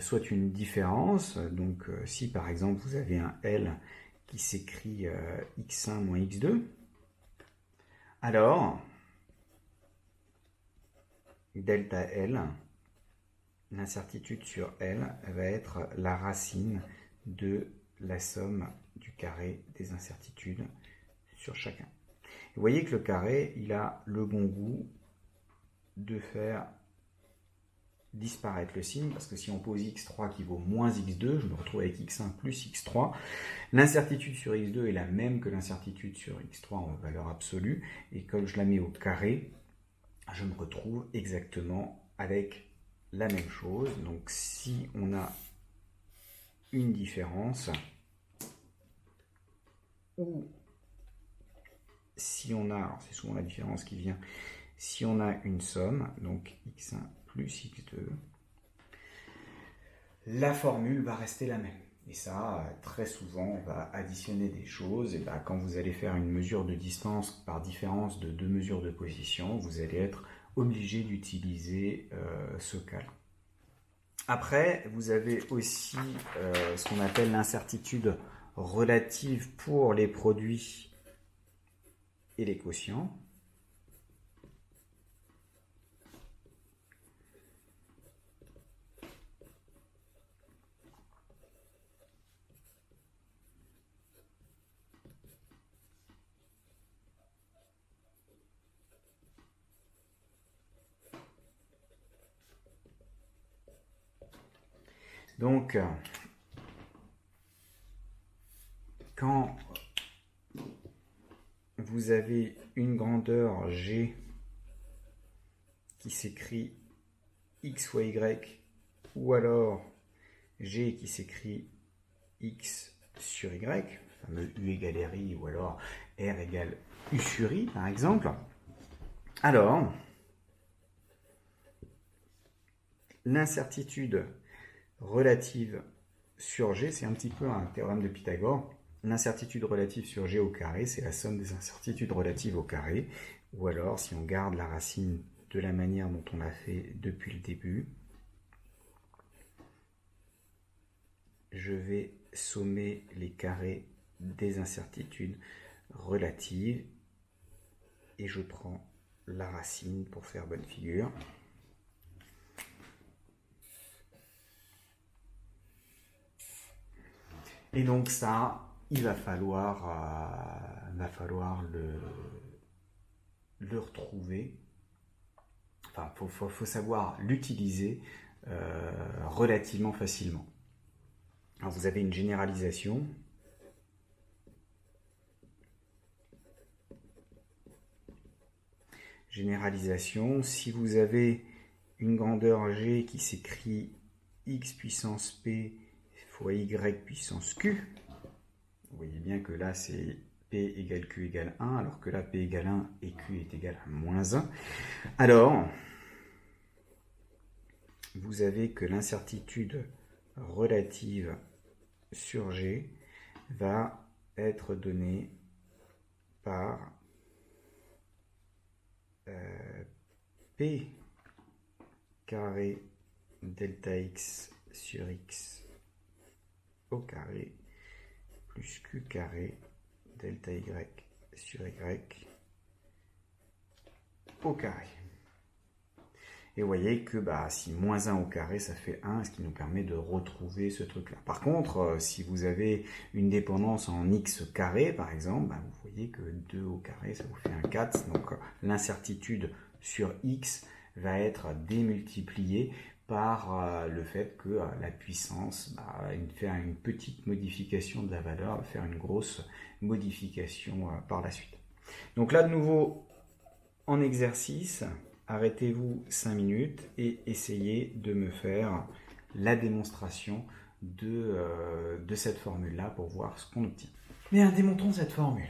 soit une différence. Donc si par exemple vous avez un L qui s'écrit x1 moins x2, alors delta L, l'incertitude sur L va être la racine de la somme du carré des incertitudes sur chacun. Vous voyez que le carré, il a le bon goût de faire disparaître le signe, parce que si on pose x3 qui vaut moins x2, je me retrouve avec x1 plus x3. L'incertitude sur x2 est la même que l'incertitude sur x3 en valeur absolue, et quand je la mets au carré, je me retrouve exactement avec la même chose. Donc si on a une différence, ou si on a, alors c'est souvent la différence qui vient, si on a une somme, donc x1 plus x2, la formule va rester la même. Et ça, très souvent, on va additionner des choses. Et quand vous allez faire une mesure de distance par différence de deux mesures de position, vous allez être obligé d'utiliser ce cas-là. Après, vous avez aussi ce qu'on appelle l'incertitude relative pour les produits et les quotients. Donc, quand vous avez une grandeur G qui s'écrit X fois Y, ou alors G qui s'écrit X sur Y, le fameux U égale RI, ou alors R égale U sur I, par exemple, alors, l'incertitude relative sur G, c'est un petit peu un théorème de Pythagore. L'incertitude relative sur G au carré, c'est la somme des incertitudes relatives au carré. Ou alors, si on garde la racine de la manière dont on l'a fait depuis le début, je vais sommer les carrés des incertitudes relatives et je prends la racine pour faire bonne figure. Et donc ça, il va falloir le retrouver. Enfin, faut savoir l'utiliser relativement facilement. Alors vous avez une généralisation. Généralisation, si vous avez une grandeur G qui s'écrit x puissance p fois y puissance q, vous voyez bien que là c'est p égale q égale 1, alors que là p égale 1 et q est égal à moins 1. Alors, vous avez que l'incertitude relative sur G va être donnée par P carré delta x sur x au carré plus Q carré delta y sur y au carré. Et vous voyez que si moins 1 au carré, ça fait 1, ce qui nous permet de retrouver ce truc-là. Par contre, si vous avez une dépendance en x carré, par exemple, vous voyez que 2 au carré, ça vous fait un 4. Donc l'incertitude sur x va être démultipliée par le fait que la puissance faire une petite modification de la valeur, va faire une grosse modification par la suite. Donc là, de nouveau, en exercice, arrêtez-vous 5 minutes et essayez de me faire la démonstration de cette formule-là pour voir ce qu'on obtient. Bien, démontrons cette formule.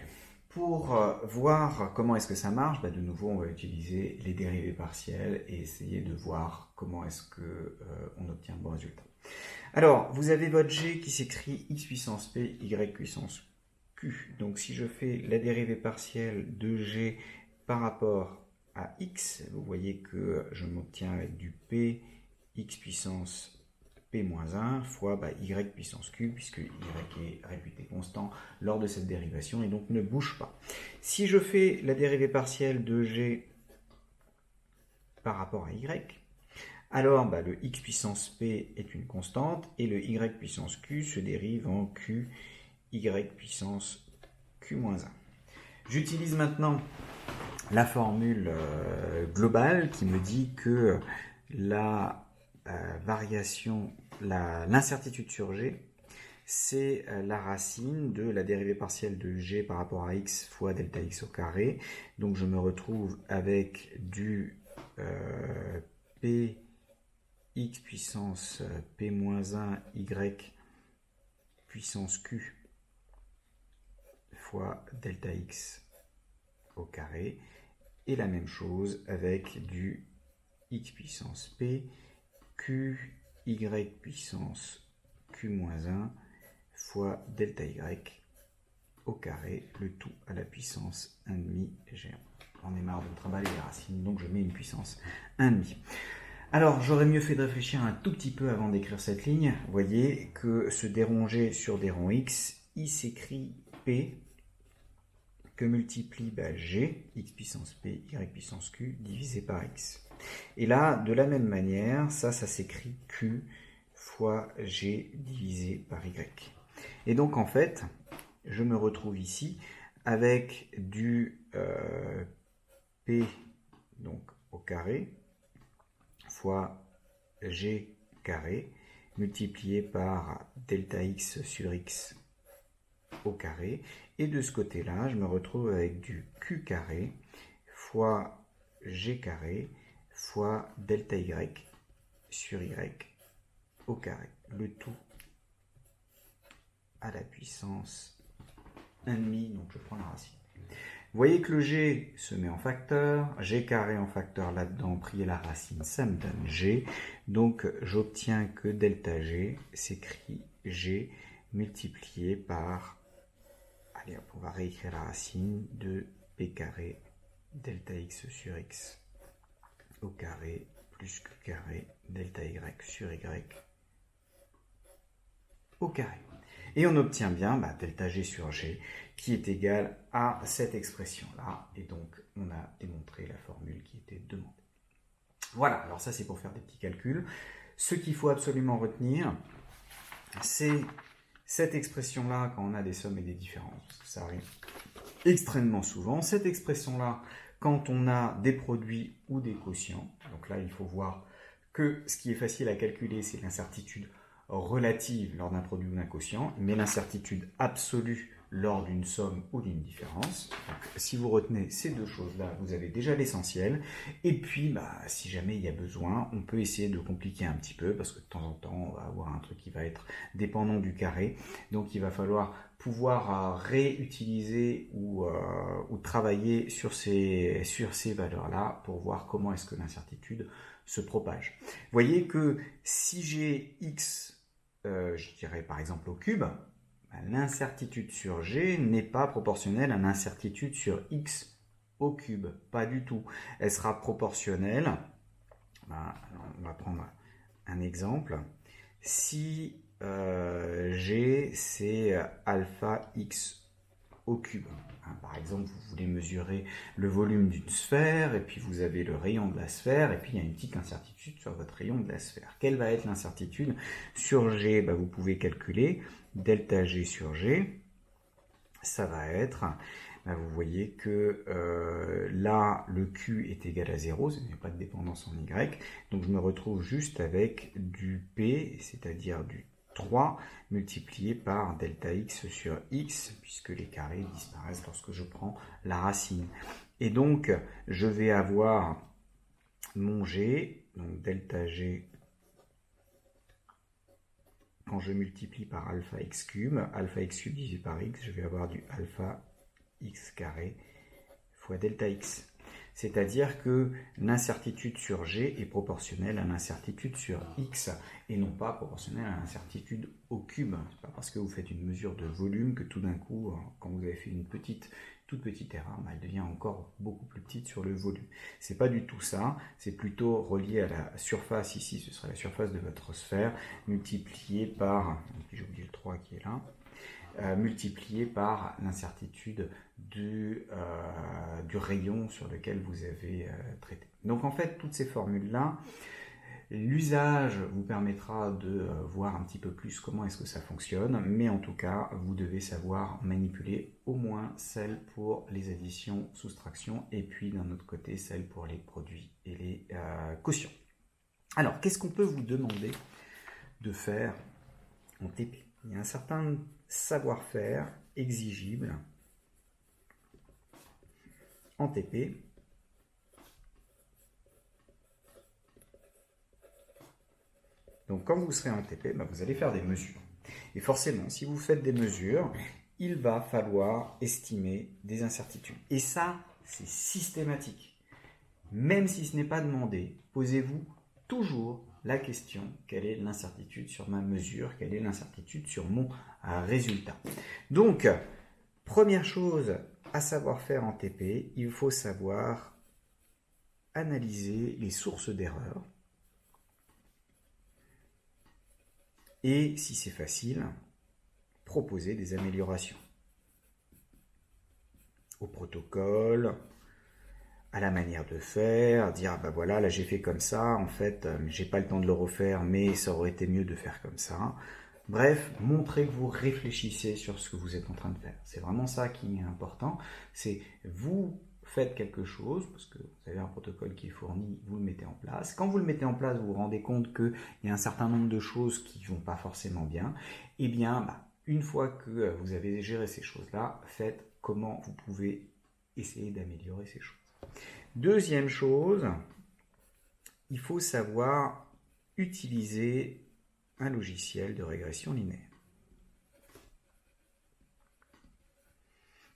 Pour voir comment est-ce que ça marche, de nouveau, on va utiliser les dérivées partielles et essayer de voir comment est-ce qu'on obtient un bon résultat. Alors, vous avez votre G qui s'écrit x puissance p, y puissance q. Donc, si je fais la dérivée partielle de G par rapport à x, vous voyez que je m'obtiens avec du p x puissance p-1 fois y puissance q, puisque y est réputé constant lors de cette dérivation et donc ne bouge pas. Si je fais la dérivée partielle de g par rapport à y, alors le x puissance p est une constante et le y puissance q se dérive en q y puissance q-1. J'utilise maintenant la formule globale qui me dit que la variation, l'incertitude sur G, c'est la racine de la dérivée partielle de G par rapport à x fois delta x au carré. Donc je me retrouve avec du p x puissance p-1 y puissance q fois delta x au carré. Et la même chose avec du x puissance p, q, y puissance q-1 fois delta y au carré, le tout à la puissance 1,5 géant. On est marre de trimballer les racines, donc je mets une puissance 1,5. Alors, j'aurais mieux fait de réfléchir un tout petit peu avant d'écrire cette ligne. Vous voyez que se déronger sur des ronds x, il s'écrit P que multiplie G, x puissance P, y puissance Q, divisé par x. Et là, de la même manière, ça s'écrit Q fois G divisé par y. Et donc, en fait, je me retrouve ici avec du P donc, au carré fois G carré multiplié par delta x sur x au carré. Et de ce côté-là, je me retrouve avec du Q carré fois G carré fois delta y sur y au carré. Le tout à la puissance 1,5, donc je prends la racine. Vous voyez que le G se met en facteur, G carré en facteur là-dedans, prier la racine, ça me donne G. Donc j'obtiens que delta G s'écrit G multiplié par, allez hop, on va réécrire la racine de P carré delta x sur x au carré plus Q carré delta y sur y au carré. Et on obtient bien delta G sur G qui est égal à cette expression-là. Et donc, on a démontré la formule qui était demandée. Voilà, alors ça c'est pour faire des petits calculs. Ce qu'il faut absolument retenir, c'est cette expression-là quand on a des sommes et des différences. Ça arrive extrêmement souvent. Cette expression-là quand on a des produits ou des quotients. Donc là, il faut voir que ce qui est facile à calculer, c'est l'incertitude relative lors d'un produit ou d'un quotient, mais l'incertitude absolue lors d'une somme ou d'une différence. Donc, si vous retenez ces deux choses-là, vous avez déjà l'essentiel. Et puis, si jamais il y a besoin, on peut essayer de compliquer un petit peu, parce que de temps en temps, on va avoir un truc qui va être dépendant du carré. Donc, il va falloir pouvoir réutiliser ou travailler sur ces valeurs-là pour voir comment est-ce que l'incertitude se propage. Vous voyez que si j'ai x, je dirais par exemple au cube, l'incertitude sur G n'est pas proportionnelle à l'incertitude sur X au cube. Pas du tout. Elle sera proportionnelle. On va prendre un exemple. Si G c'est alpha X au cube. Par exemple, vous voulez mesurer le volume d'une sphère, et puis vous avez le rayon de la sphère, et puis il y a une petite incertitude sur votre rayon de la sphère. Quelle va être l'incertitude sur G? Vous pouvez calculer delta G sur G. Ça va être, vous voyez que là, le Q est égal à 0, il n'y a pas de dépendance en Y, donc je me retrouve juste avec du P, c'est-à-dire du 3 multiplié par delta x sur x, puisque les carrés disparaissent lorsque je prends la racine. Et donc, je vais avoir mon G, donc delta G, quand je multiplie par alpha x cube divisé par x, je vais avoir du alpha x carré fois delta x. C'est-à-dire que l'incertitude sur G est proportionnelle à l'incertitude sur X et non pas proportionnelle à l'incertitude au cube. Ce n'est pas parce que vous faites une mesure de volume que tout d'un coup, quand vous avez fait une toute petite erreur, elle devient encore beaucoup plus petite sur le volume. Ce n'est pas du tout ça, c'est plutôt relié à la surface. Ici, ce sera la surface de votre sphère multipliée par, j'ai oublié le 3 qui est là, multiplié par l'incertitude du rayon sur lequel vous avez traité. Donc en fait, toutes ces formules-là, l'usage vous permettra de voir un petit peu plus comment est-ce que ça fonctionne, mais en tout cas, vous devez savoir manipuler au moins celle pour les additions, soustractions, et puis d'un autre côté, celle pour les produits et les quotients. Alors, qu'est-ce qu'on peut vous demander de faire en TP? Il y a un certain savoir-faire exigible en TP. Donc quand vous serez en TP, vous allez faire des mesures. Et forcément, si vous faites des mesures, il va falloir estimer des incertitudes. Et ça, c'est systématique. Même si ce n'est pas demandé, posez-vous toujours la question, quelle est l'incertitude sur ma mesure, quelle est l'incertitude sur mon résultat. Donc, première chose à savoir faire en TP, il faut savoir analyser les sources d'erreur. Et si c'est facile, proposer des améliorations au protocole, à la manière de faire, dire ah ben voilà, là j'ai fait comme ça, en fait j'ai pas le temps de le refaire, mais ça aurait été mieux de faire comme ça. Bref, montrez que vous réfléchissez sur ce que vous êtes en train de faire. C'est vraiment ça qui est important, c'est vous faites quelque chose, parce que vous avez un protocole qui est fourni, vous le mettez en place. Quand vous le mettez en place, vous vous rendez compte qu'il y a un certain nombre de choses qui ne vont pas forcément bien. Et bien, une fois que vous avez géré ces choses-là, faites comment vous pouvez essayer d'améliorer ces choses. Deuxième chose, il faut savoir utiliser un logiciel de régression linéaire.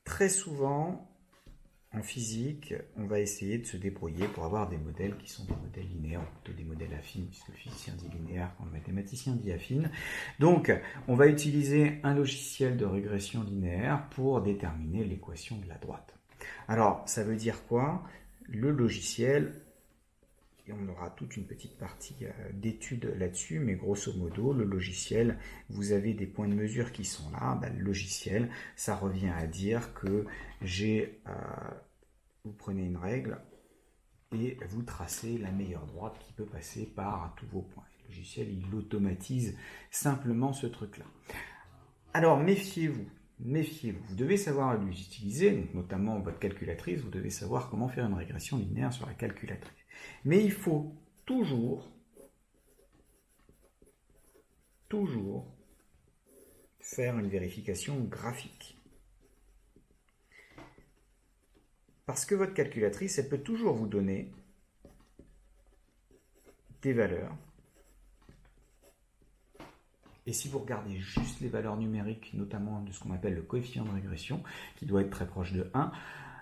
Très souvent, en physique, on va essayer de se débrouiller pour avoir des modèles qui sont des modèles linéaires, ou plutôt des modèles affines, puisque le physicien dit linéaire quand le mathématicien dit affine. Donc, on va utiliser un logiciel de régression linéaire pour déterminer l'équation de la droite. Alors, ça veut dire quoi? Le logiciel, et on aura toute une petite partie d'études là-dessus, mais grosso modo, le logiciel, vous avez des points de mesure qui sont là. Le logiciel, ça revient à dire que vous prenez une règle et vous tracez la meilleure droite qui peut passer par tous vos points. Le logiciel, il automatise simplement ce truc-là. Alors, méfiez-vous. Vous devez savoir l'utiliser, donc notamment votre calculatrice, vous devez savoir comment faire une régression linéaire sur la calculatrice. Mais il faut toujours faire une vérification graphique. Parce que votre calculatrice, elle peut toujours vous donner des valeurs. Et si vous regardez juste les valeurs numériques, notamment de ce qu'on appelle le coefficient de régression, qui doit être très proche de 1,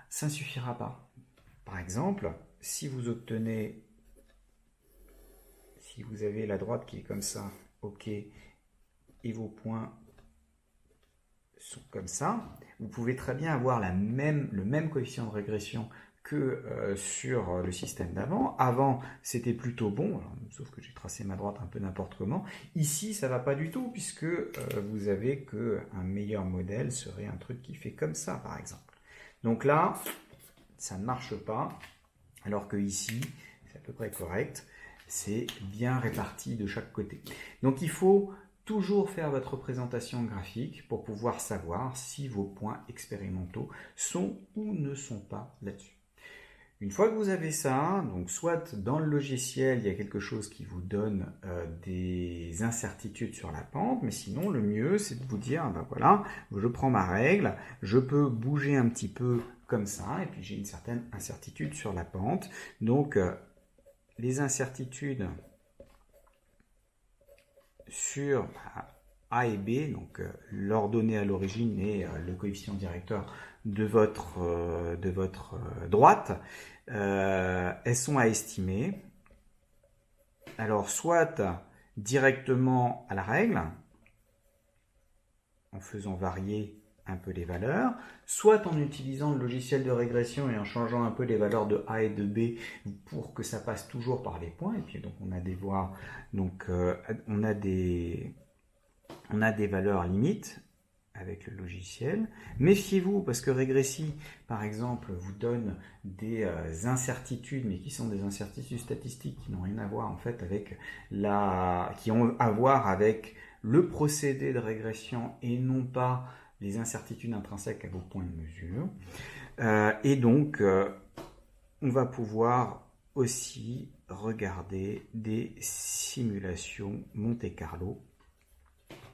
ça ne suffira pas. Par exemple, si vous avez la droite qui est comme ça, ok, et vos points sont comme ça, vous pouvez très bien avoir le même coefficient de régression que sur le système d'avant. Avant, c'était plutôt bon, sauf que j'ai tracé ma droite un peu n'importe comment. Ici, ça ne va pas du tout, puisque vous avez qu'un meilleur modèle serait un truc qui fait comme ça, par exemple. Donc là, ça ne marche pas, alors que ici, c'est à peu près correct. C'est bien réparti de chaque côté. Donc il faut toujours faire votre représentation graphique pour pouvoir savoir si vos points expérimentaux sont ou ne sont pas là-dessus. Une fois que vous avez ça, donc soit dans le logiciel, il y a quelque chose qui vous donne des incertitudes sur la pente, mais sinon le mieux c'est de vous dire, voilà, je prends ma règle, je peux bouger un petit peu comme ça, et puis j'ai une certaine incertitude sur la pente. Donc les incertitudes sur A et B, donc l'ordonnée à l'origine et le coefficient directeur de votre droite, elles sont à estimer. Alors, soit directement à la règle, en faisant varier un peu les valeurs, soit en utilisant le logiciel de régression et en changeant un peu les valeurs de A et de B pour que ça passe toujours par les points. Et puis donc on a des voies, donc on a des valeurs limites avec le logiciel. Méfiez-vous parce que Regressi, par exemple, vous donne des incertitudes, mais qui sont des incertitudes statistiques qui n'ont rien à voir en fait avec qui ont à voir avec le procédé de régression et non pas les incertitudes intrinsèques à vos points de mesure. Et donc, on va pouvoir aussi regarder des simulations Monte-Carlo.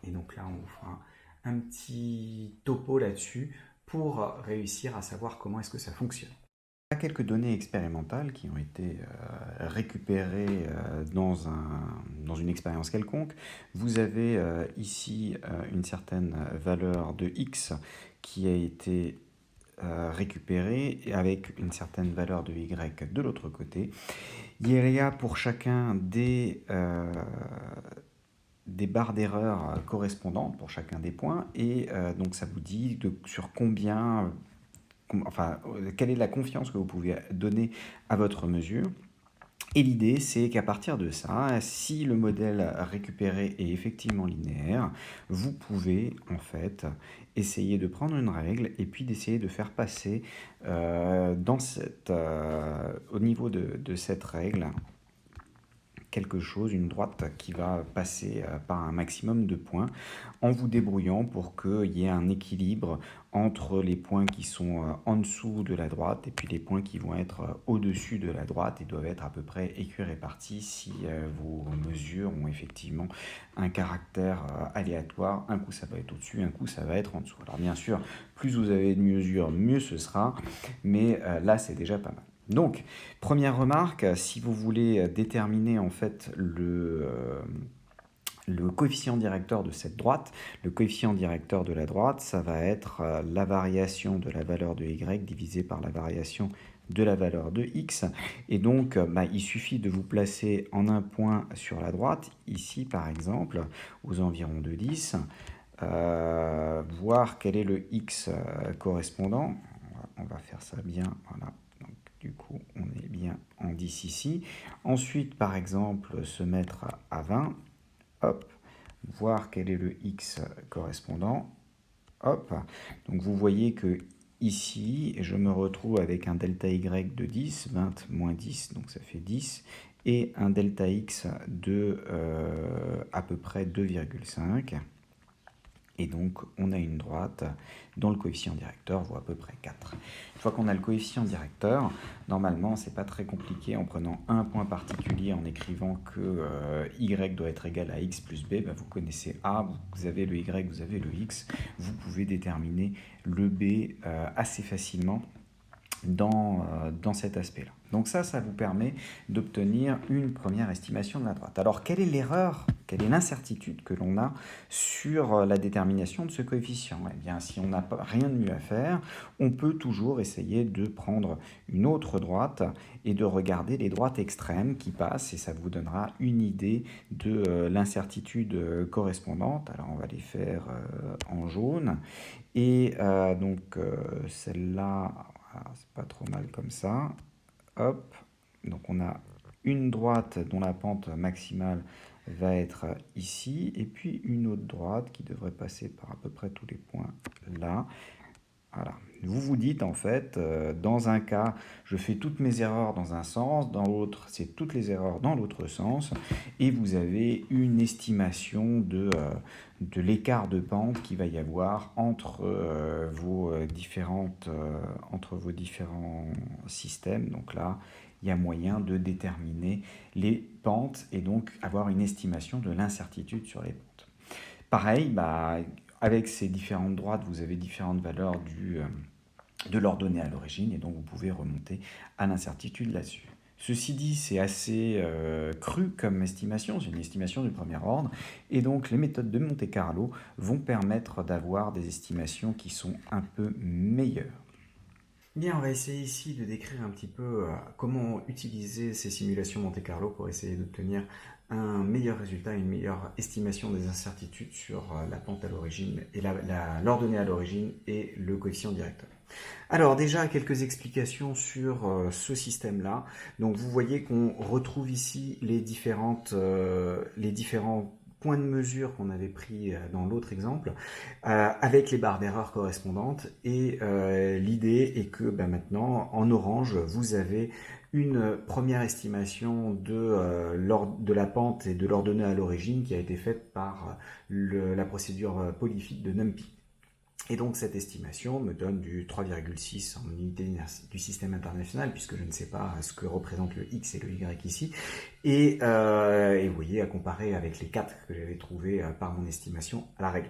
Et donc là, on vous fera un petit topo là-dessus pour réussir à savoir comment est-ce que ça fonctionne. Il y a quelques données expérimentales qui ont été récupérées dans une expérience quelconque. Vous avez ici une certaine valeur de x qui a été récupérée avec une certaine valeur de y de l'autre côté. Il y a pour chacun des barres d'erreur correspondantes pour chacun des points et donc ça vous dit sur combien, quelle est la confiance que vous pouvez donner à votre mesure. Et l'idée, c'est qu'à partir de ça, si le modèle récupéré est effectivement linéaire, vous pouvez en fait essayer de prendre une règle et puis d'essayer de faire passer au niveau de cette règle quelque chose, une droite qui va passer par un maximum de points en vous débrouillant pour qu'il y ait un équilibre entre les points qui sont en dessous de la droite et puis les points qui vont être au-dessus de la droite et doivent être à peu près équirépartis si vos mesures ont effectivement un caractère aléatoire. Un coup ça va être au-dessus, un coup ça va être en dessous. Alors bien sûr, plus vous avez de mesures, mieux ce sera, mais là c'est déjà pas mal. Donc, première remarque, si vous voulez déterminer en fait le coefficient directeur de cette droite, le coefficient directeur de la droite, ça va être la variation de la valeur de y divisée par la variation de la valeur de x. Et donc, il suffit de vous placer en un point sur la droite, ici par exemple, aux environs de 10, voir quel est le x correspondant. On va faire ça bien, voilà. Du coup, on est bien en 10 ici. Ensuite, par exemple, se mettre à 20. Hop, voir quel est le x correspondant. Hop, donc vous voyez que ici, je me retrouve avec un delta y de 10, 20 moins 10, donc ça fait 10, et un delta x de à peu près 2,5. Et donc, on a une droite dont le coefficient directeur vaut à peu près 4. Une fois qu'on a le coefficient directeur, normalement, c'est pas très compliqué en prenant un point particulier, en écrivant que y doit être égal à x plus b. Vous connaissez a, vous avez le y, vous avez le x. Vous pouvez déterminer le b assez facilement dans cet aspect-là. Donc ça vous permet d'obtenir une première estimation de la droite. Alors, quelle est l'erreur, quelle est l'incertitude que l'on a sur la détermination de ce coefficient? Eh bien, si on n'a rien de mieux à faire, on peut toujours essayer de prendre une autre droite et de regarder les droites extrêmes qui passent, et ça vous donnera une idée de l'incertitude correspondante. Alors, on va les faire en jaune. Et donc, celle-là, c'est pas trop mal comme ça. Hop, donc on a une droite dont la pente maximale va être ici, et puis une autre droite qui devrait passer par à peu près tous les points là. Voilà. Vous vous dites en fait, dans un cas, je fais toutes mes erreurs dans un sens, dans l'autre, c'est toutes les erreurs dans l'autre sens, et vous avez une estimation de l'écart de pente qu'il va y avoir entre vos différents systèmes. Donc là, il y a moyen de déterminer les pentes et donc avoir une estimation de l'incertitude sur les pentes. Pareil, avec ces différentes droites, vous avez différentes valeurs de l'ordonnée à l'origine, et donc vous pouvez remonter à l'incertitude là-dessus. Ceci dit, c'est assez cru comme estimation, c'est une estimation du premier ordre, et donc les méthodes de Monte-Carlo vont permettre d'avoir des estimations qui sont un peu meilleures. Bien, on va essayer ici de décrire un petit peu comment utiliser ces simulations Monte-Carlo pour essayer d'obtenir un meilleur résultat, une meilleure estimation des incertitudes sur la pente à l'origine et l'ordonnée à l'origine et le coefficient directeur. Alors déjà, quelques explications sur ce système-là. Donc vous voyez qu'on retrouve ici les différents points de mesure qu'on avait pris dans l'autre exemple, avec les barres d'erreur correspondantes. Et l'idée est que maintenant, en orange, vous avez une première estimation de la pente et de l'ordonnée à l'origine qui a été faite par la procédure polyphique de NumPy. Et donc cette estimation me donne du 3,6 en unité du système international, puisque je ne sais pas ce que représente le X et le Y ici. Et vous voyez, à comparer avec les 4 que j'avais trouvés par mon estimation à la règle.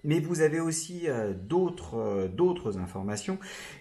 Mais vous avez aussi d'autres informations,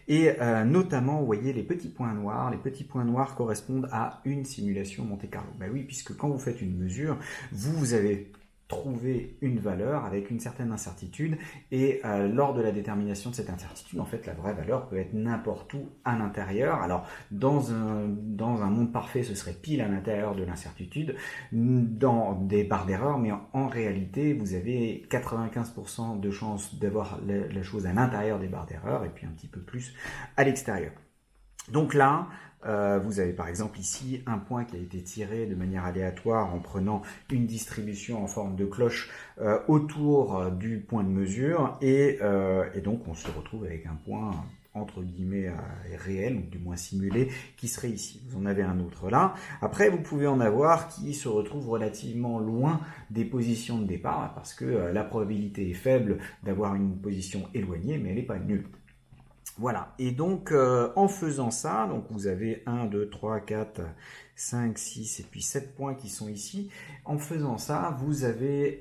et notamment, vous voyez, les petits points noirs. Les petits points noirs correspondent à une simulation Monte-Carlo. Oui, puisque quand vous faites une mesure, vous avez trouver une valeur avec une certaine incertitude et lors de la détermination de cette incertitude, en fait, la vraie valeur peut être n'importe où à l'intérieur. Alors, dans un monde parfait, ce serait pile à l'intérieur de l'incertitude, dans des barres d'erreur, mais en réalité, vous avez 95% de chances d'avoir la chose à l'intérieur des barres d'erreur et puis un petit peu plus à l'extérieur. Donc là, vous avez par exemple ici un point qui a été tiré de manière aléatoire en prenant une distribution en forme de cloche autour du point de mesure et donc on se retrouve avec un point entre guillemets réel, ou du moins simulé, qui serait ici. Vous en avez un autre là. Après, vous pouvez en avoir qui se retrouvent relativement loin des positions de départ parce que la probabilité est faible d'avoir une position éloignée, mais elle n'est pas nulle. Voilà, et donc en faisant ça, donc vous avez 1, 2, 3, 4, 5, 6 et puis 7 points qui sont ici. En faisant ça, vous avez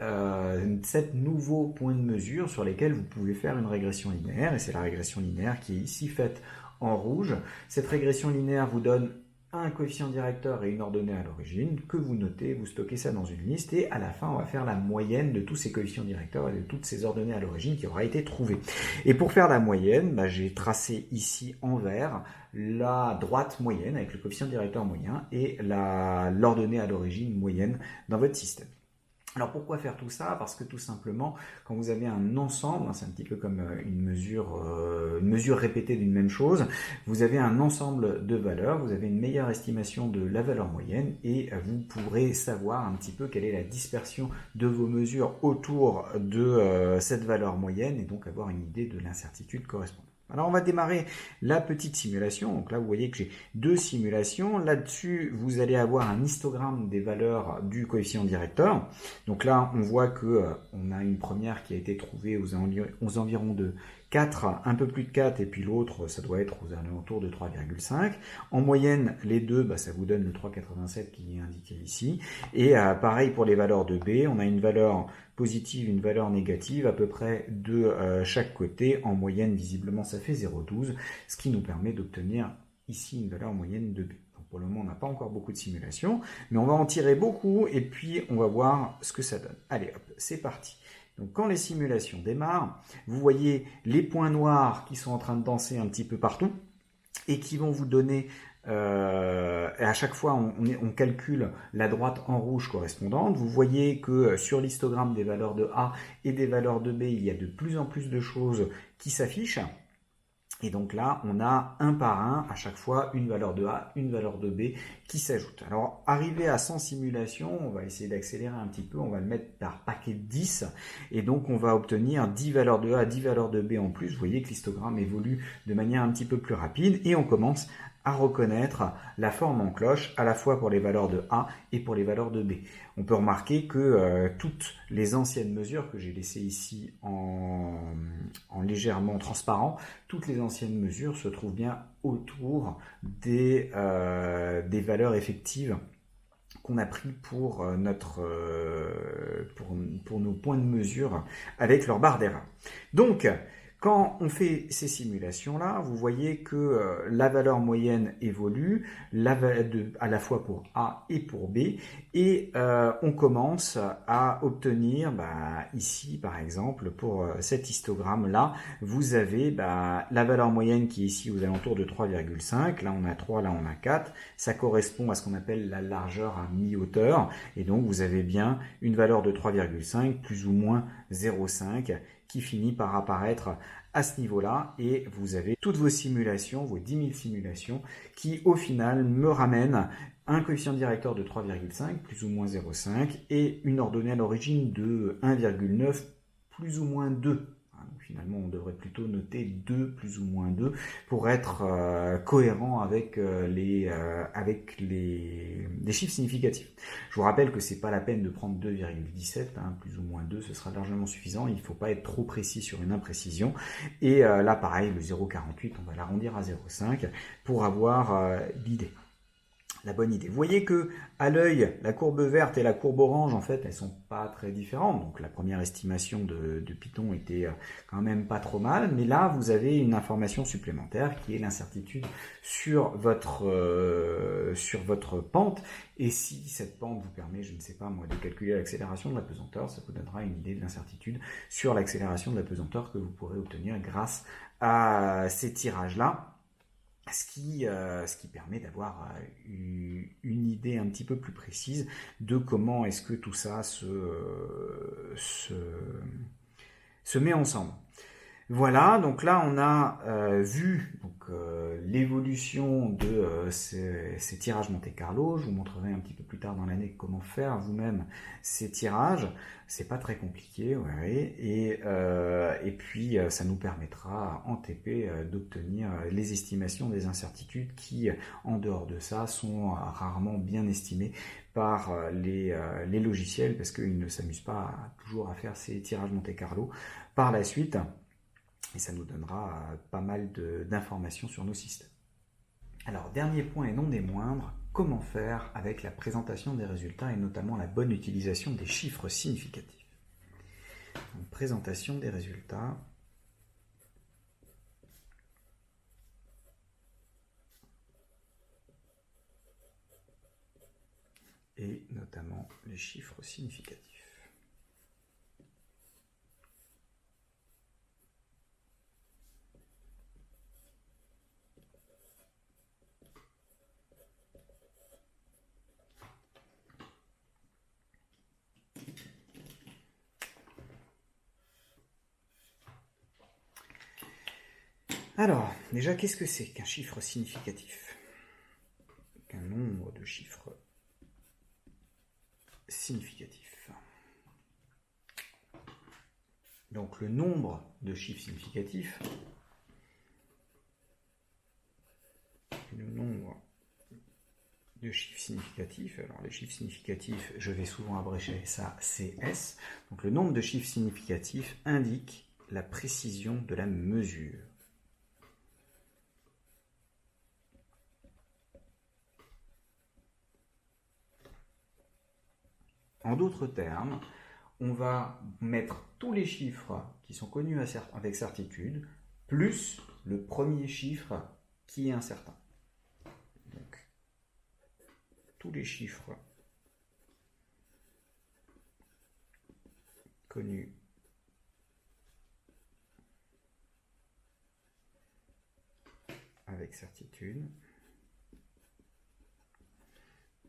7 nouveaux points de mesure sur lesquels vous pouvez faire une régression linéaire, et c'est la régression linéaire qui est ici faite en rouge. Cette régression linéaire vous donne un coefficient directeur et une ordonnée à l'origine que vous notez, vous stockez ça dans une liste et à la fin on va faire la moyenne de tous ces coefficients directeurs et de toutes ces ordonnées à l'origine qui aura été trouvée. Et pour faire la moyenne, j'ai tracé ici en vert la droite moyenne avec le coefficient directeur moyen et l'ordonnée à l'origine moyenne dans votre système. Alors pourquoi faire tout ça? Parce que tout simplement, quand vous avez un ensemble, c'est un petit peu comme une mesure répétée d'une même chose, vous avez un ensemble de valeurs, vous avez une meilleure estimation de la valeur moyenne et vous pourrez savoir un petit peu quelle est la dispersion de vos mesures autour de cette valeur moyenne et donc avoir une idée de l'incertitude correspondante. Alors on va démarrer la petite simulation. Donc là vous voyez que j'ai 2 simulations. Là-dessus vous allez avoir un histogramme des valeurs du coefficient directeur. Donc là on voit que on a une première qui a été trouvée aux environs de 4, un peu plus de 4, et puis l'autre, ça doit être aux alentours de 3,5. En moyenne, les deux, ça vous donne le 3,87 qui est indiqué ici. Et pareil pour les valeurs de B, on a une valeur positive, une valeur négative, à peu près de chaque côté. En moyenne, visiblement, ça fait 0,12, ce qui nous permet d'obtenir ici une valeur moyenne de B. Donc pour le moment, on n'a pas encore beaucoup de simulations, mais on va en tirer beaucoup, et puis on va voir ce que ça donne. Allez, hop, c'est parti. Donc quand les simulations démarrent, vous voyez les points noirs qui sont en train de danser un petit peu partout et qui vont vous donner, à chaque fois on calcule la droite en rouge correspondante. Vous voyez que sur l'histogramme des valeurs de A et des valeurs de B, il y a de plus en plus de choses qui s'affichent. Et donc là, on a un par un, à chaque fois, une valeur de A, une valeur de B qui s'ajoute. Alors, arrivé à 100 simulations, on va essayer d'accélérer un petit peu, on va le mettre par paquet de 10, et donc on va obtenir 10 valeurs de A, 10 valeurs de B en plus. Vous voyez que l'histogramme évolue de manière un petit peu plus rapide, et on commence à reconnaître la forme en cloche, à la fois pour les valeurs de A et pour les valeurs de B. On peut remarquer que toutes les anciennes mesures que j'ai laissées ici en légèrement transparent, toutes les anciennes mesures se trouvent bien autour des valeurs effectives qu'on a pris pour nos points de mesure avec leur barre d'erreur. Donc, quand on fait ces simulations-là, vous voyez que la valeur moyenne évolue à la fois pour A et pour B, et on commence à obtenir, ici par exemple, pour cet histogramme-là, vous avez la valeur moyenne qui est ici aux alentours de 3,5, là on a 3, là on a 4, ça correspond à ce qu'on appelle la largeur à mi-hauteur, et donc vous avez bien une valeur de 3,5 plus ou moins 0,5 qui finit par apparaître à ce niveau-là, et vous avez toutes vos simulations, vos 10 000 simulations, qui au final me ramènent un coefficient directeur de 3,5 plus ou moins 0,5 et une ordonnée à l'origine de 1,9 plus ou moins 2. Donc finalement, on devrait plutôt noter 2 plus ou moins 2 pour être cohérent avec les chiffres significatifs. Je vous rappelle que c'est pas la peine de prendre 2,17, plus ou moins 2, ce sera largement suffisant. Il ne faut pas être trop précis sur une imprécision. Et là, pareil, le 0,48, on va l'arrondir à 0,5 pour avoir l'idée. la bonne idée. Vous voyez que à l'œil, la courbe verte et la courbe orange, en fait, elles sont pas très différentes. Donc la première estimation de Python était quand même pas trop mal, mais là, vous avez une information supplémentaire qui est l'incertitude sur votre pente. Et si cette pente vous permet, je ne sais pas moi, de calculer l'accélération de la pesanteur, ça vous donnera une idée de l'incertitude sur l'accélération de la pesanteur que vous pourrez obtenir grâce à ces tirages-là. Ce qui permet d'avoir une idée un petit peu plus précise de comment est-ce que tout ça se met ensemble. Voilà, donc là on a vu l'évolution de ces tirages Monte-Carlo. Je vous montrerai un petit peu plus tard dans l'année comment faire vous-même ces tirages. C'est pas très compliqué, ouais, et puis ça nous permettra en TP d'obtenir les estimations des incertitudes qui, en dehors de ça, sont rarement bien estimées par les logiciels parce qu'ils ne s'amusent pas toujours à faire ces tirages Monte-Carlo par la suite. Et ça nous donnera pas mal d'informations sur nos systèmes. Alors, dernier point et non des moindres, comment faire avec la présentation des résultats et notamment la bonne utilisation des chiffres significatifs. Donc, présentation des résultats. Et notamment les chiffres significatifs. Alors, déjà, qu'est-ce que c'est qu'un chiffre significatif? Un nombre de chiffres significatifs. Donc, le nombre de chiffres significatifs, alors les chiffres significatifs, je vais souvent abréger ça CS. Donc, le nombre de chiffres significatifs indique la précision de la mesure. En d'autres termes, on va mettre tous les chiffres qui sont connus avec certitude, plus le premier chiffre qui est incertain. Donc, tous les chiffres connus avec certitude,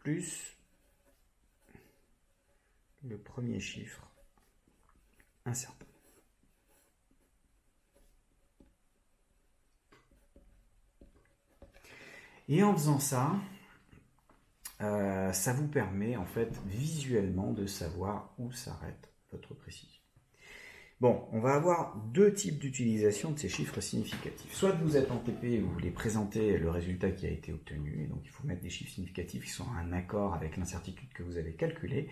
plus le premier chiffre incertain. Et en faisant ça, ça vous permet en fait visuellement de savoir où s'arrête votre précision. Bon, on va avoir deux types d'utilisation de ces chiffres significatifs. Soit vous êtes en TP et vous voulez présenter le résultat qui a été obtenu, et donc il faut mettre des chiffres significatifs qui sont en accord avec l'incertitude que vous avez calculée.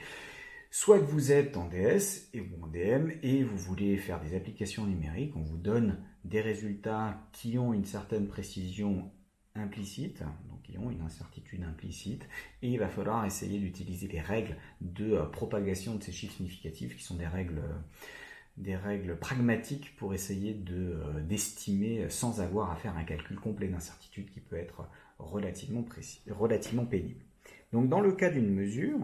Soit que vous êtes en DS ou en DM et vous voulez faire des applications numériques, on vous donne des résultats qui ont une certaine précision implicite, donc qui ont une incertitude implicite, et il va falloir essayer d'utiliser les règles de propagation de ces chiffres significatifs qui sont des règles pragmatiques pour essayer d'estimer sans avoir à faire un calcul complet d'incertitude qui peut être relativement pénible. Donc dans le cas d'une mesure,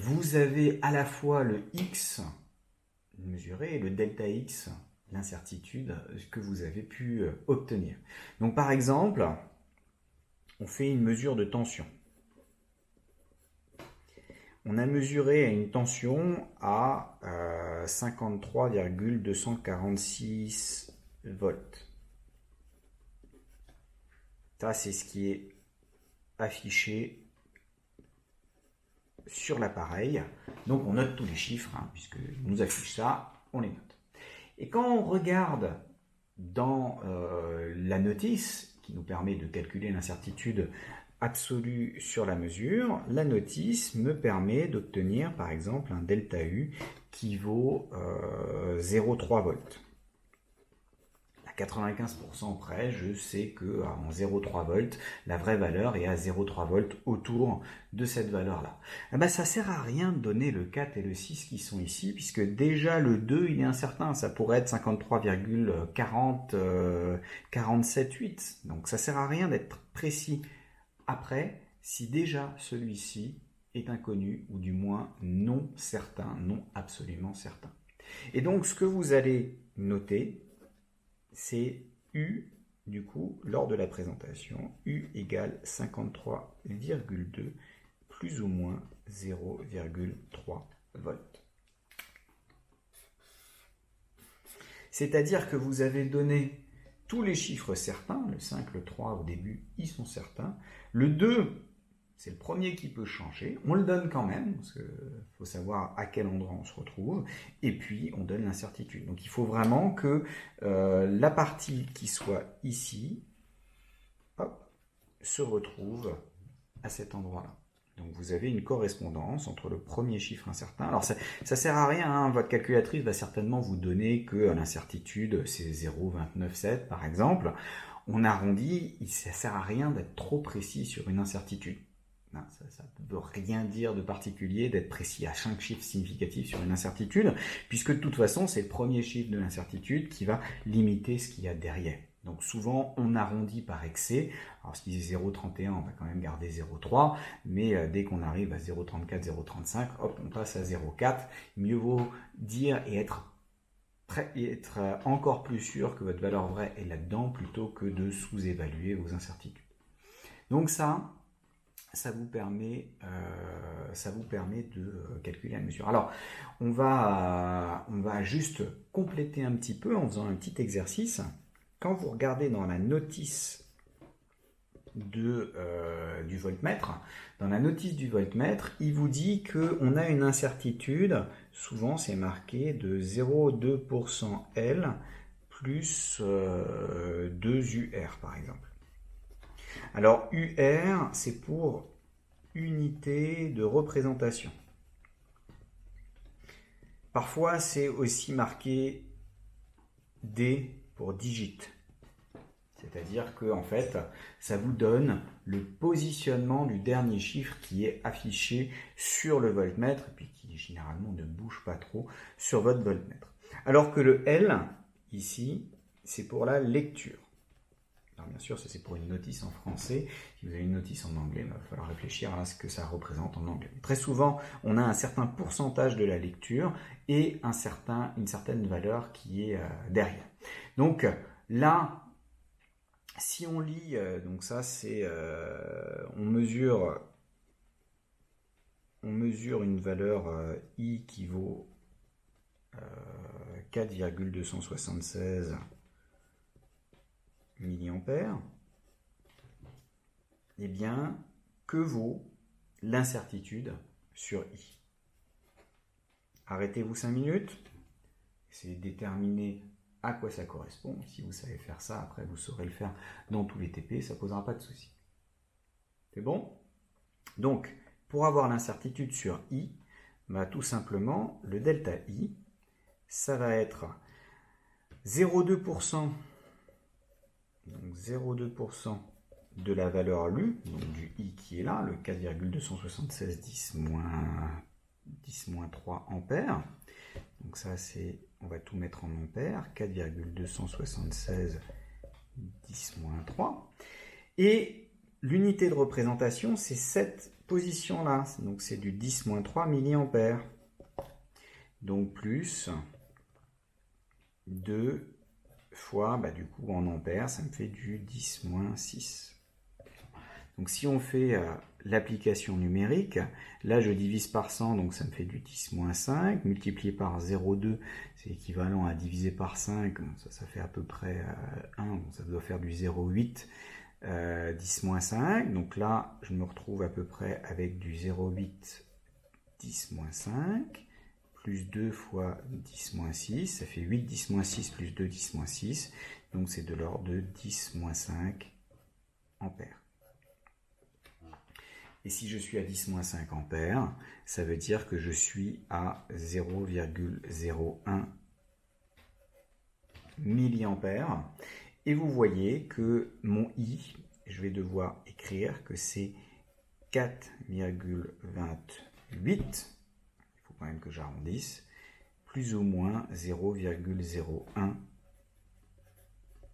vous avez à la fois le x mesuré et le delta x, l'incertitude que vous avez pu obtenir. Donc par exemple, on fait une mesure de tension. On a mesuré une tension à 53,246 volts. Ça, c'est ce qui est affiché sur l'appareil. Donc, on note tous les chiffres, puisqu'il nous affiche ça, on les note. Et quand on regarde dans la notice, qui nous permet de calculer l'incertitude absolu sur la mesure, la notice me permet d'obtenir par exemple un delta U qui vaut 0,3 volts. À 95% près, je sais que en 0,3 volts, la vraie valeur est à 0,3 volts autour de cette valeur-là. Eh ben, ça sert à rien de donner le 4 et le 6 qui sont ici, puisque déjà le 2, il est incertain. Ça pourrait être 53,47,8. Donc ça sert à rien d'être précis après, si déjà celui-ci est inconnu, ou du moins non certain, non absolument certain. Et donc ce que vous allez noter, c'est U, du coup, lors de la présentation, U égale 53,2 plus ou moins 0,3 volts. C'est-à-dire que vous avez donné tous les chiffres certains, le 5, le 3 au début, ils sont certains. Le 2, c'est le premier qui peut changer. On le donne quand même, parce qu'il faut savoir à quel endroit on se retrouve. Et puis, on donne l'incertitude. Donc, il faut vraiment que la partie qui soit ici, hop, se retrouve à cet endroit-là. Donc, vous avez une correspondance entre le premier chiffre incertain. Alors, ça ne sert à rien, hein. Votre calculatrice va certainement vous donner que l'incertitude, c'est 0,297 par exemple. On arrondit, ça ne sert à rien d'être trop précis sur une incertitude. Non, ça ne veut rien dire de particulier d'être précis à 5 chiffres significatifs sur une incertitude, puisque de toute façon, c'est le premier chiffre de l'incertitude qui va limiter ce qu'il y a derrière. Donc souvent, on arrondit par excès. Alors si c'est 0,31, on va quand même garder 0,3, mais dès qu'on arrive à 0,34, 0,35, hop, on passe à 0,4. Mieux vaut dire et être encore plus sûr que votre valeur vraie est là-dedans, plutôt que de sous-évaluer vos incertitudes. Donc ça vous permet de calculer la mesure. Alors, on va juste compléter un petit peu en faisant un petit exercice. Quand vous regardez dans la notice du voltmètre, il vous dit qu'on a une incertitude, souvent c'est marqué de 0,2% L plus 2 UR par exemple. Alors UR, c'est pour unité de représentation. Parfois, c'est aussi marqué D pour digit. C'est-à-dire que en fait, ça vous donne le positionnement du dernier chiffre qui est affiché sur le voltmètre, et puis qui généralement ne bouge pas trop sur votre voltmètre. Alors que le L, ici, c'est pour la lecture. Alors bien sûr, ça c'est pour une notice en français. Si vous avez une notice en anglais, il va falloir réfléchir à ce que ça représente en anglais. Très souvent, on a un certain pourcentage de la lecture et une certaine valeur qui est derrière. Donc là, si on lit, donc ça c'est, on mesure une valeur I qui vaut 4,276 milliampères, eh bien, que vaut l'incertitude sur I? Arrêtez-vous 5 minutes, essayez de déterminer à quoi ça correspond. Si vous savez faire ça, après vous saurez le faire dans tous les TP, ça ne posera pas de souci. C'est bon? Donc, pour avoir l'incertitude sur I, bah, tout simplement, le delta I, ça va être 0,2%. Donc 0,2% de la valeur lue, donc du I qui est là, le 4,276 10 moins 3 ampères. Donc ça c'est, on va tout mettre en ampères, 4,276 10 moins 3. Et l'unité de représentation, c'est cette position-là, donc c'est du 10 moins 3 milliampères. Donc plus 2 fois, du coup en ampères, ça me fait du 10 moins 6. Donc si on fait l'application numérique, là je divise par 100, donc ça me fait du 10 moins 5, multiplié par 0,2, c'est équivalent à diviser par 5, ça fait à peu près 1, donc ça doit faire du 0,8, 10 moins 5, donc là je me retrouve à peu près avec du 0,8, 10 moins 5, plus 2 fois 10 moins 6, ça fait 8 10 moins 6 plus 2 10 moins 6, donc c'est de l'ordre de 10 moins 5 ampères. Et si je suis à 10 moins 5 ampères, ça veut dire que je suis à 0,01 milliampères. Et vous voyez que mon I, je vais devoir écrire que c'est 4,28. Il faut quand même que j'arrondisse. Plus ou moins 0,01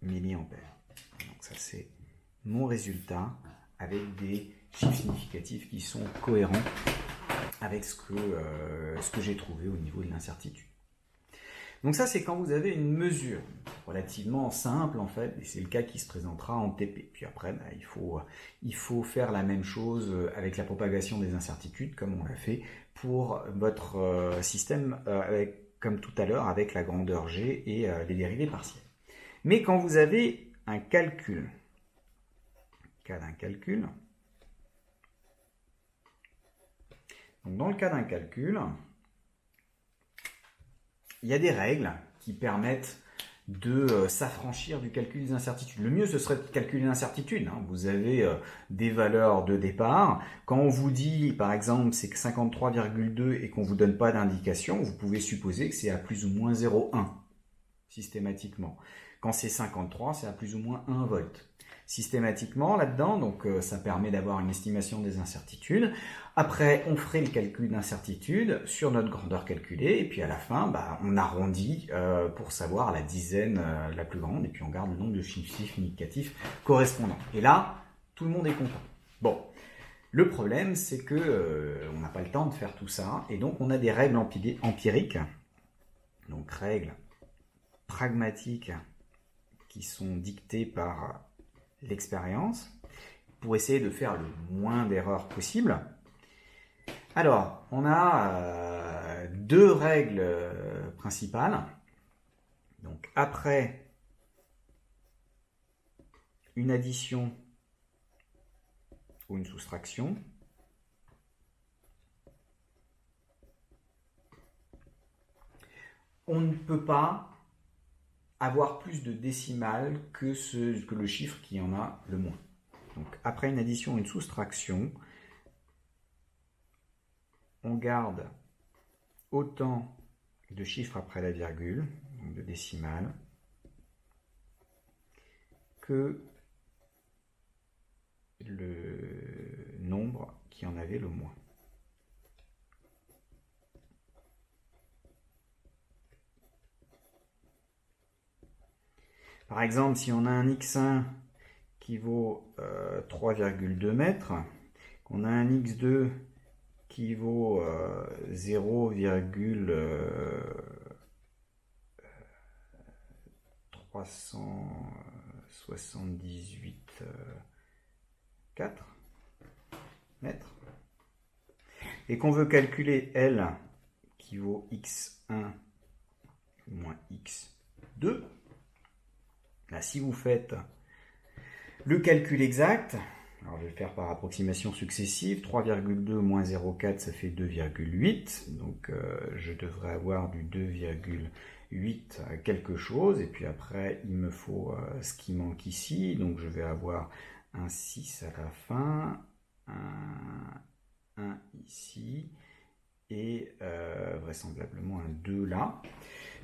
milliampères. Donc ça c'est mon résultat avec des chiffres significatifs qui sont cohérents avec ce que j'ai trouvé au niveau de l'incertitude. Donc ça c'est quand vous avez une mesure relativement simple en fait, et c'est le cas qui se présentera en TP. Puis après il faut faire la même chose avec la propagation des incertitudes comme on l'a fait pour votre système comme tout à l'heure avec la grandeur G et les dérivées partielles. Mais quand vous avez un calcul, donc dans le cas d'un calcul, il y a des règles qui permettent de s'affranchir du calcul des incertitudes. Le mieux, ce serait de calculer l'incertitude. Vous avez des valeurs de départ. Quand on vous dit, par exemple, c'est que 53,2 et qu'on ne vous donne pas d'indication, vous pouvez supposer que c'est à plus ou moins 0,1 systématiquement. Quand c'est 53, c'est à plus ou moins 1 volt. Systématiquement là-dedans, donc ça permet d'avoir une estimation des incertitudes. Après, on ferait le calcul d'incertitude sur notre grandeur calculée, et puis à la fin, on arrondit pour savoir la dizaine la plus grande, et puis on garde le nombre de chiffres significatifs correspondants. Et là, tout le monde est content. Bon, le problème, c'est que on n'a pas le temps de faire tout ça, et donc on a des règles empiriques, donc règles pragmatiques qui sont dictées par l'expérience pour essayer de faire le moins d'erreurs possible. Alors, on a deux règles principales. Donc, après une addition ou une soustraction, on ne peut pas avoir plus de décimales que le chiffre qui en a le moins. Donc, après une addition ou une soustraction, on garde autant de chiffres après la virgule, donc de décimales, que le nombre qui en avait le moins. Par exemple, si on a un x1 qui vaut 3,2 mètres, qu'on a un x2 qui vaut 0,378,4 mètres, et qu'on veut calculer L qui vaut x1 moins x2, là, si vous faites le calcul exact, alors je vais le faire par approximation successive, 3,2 moins 0,4 ça fait 2,8, donc je devrais avoir du 2,8 quelque chose, et puis après il me faut ce qui manque ici, donc je vais avoir un 6 à la fin, un 1 ici, et vraisemblablement un 2 là.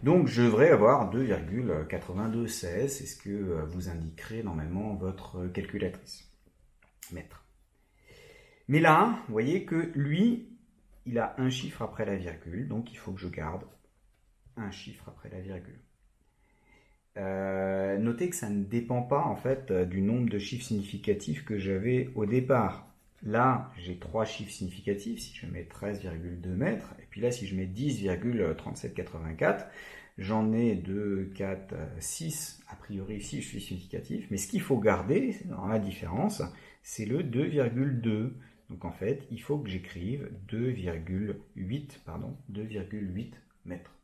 Donc je devrais avoir 2,8216, c'est ce que vous indiquerez normalement votre calculatrice. Mètre. Mais là, vous voyez que lui, il a un chiffre après la virgule, donc il faut que je garde un chiffre après la virgule. Notez que ça ne dépend pas en fait du nombre de chiffres significatifs que j'avais au départ. Là, j'ai 3 chiffres significatifs, si je mets 13,2 mètres, et puis là, si je mets 10,3784, j'en ai 2, 4, 6, a priori 6 chiffres significatifs, mais ce qu'il faut garder dans la différence, c'est le 2,2. Donc en fait, il faut que j'écrive 2,8 mètres.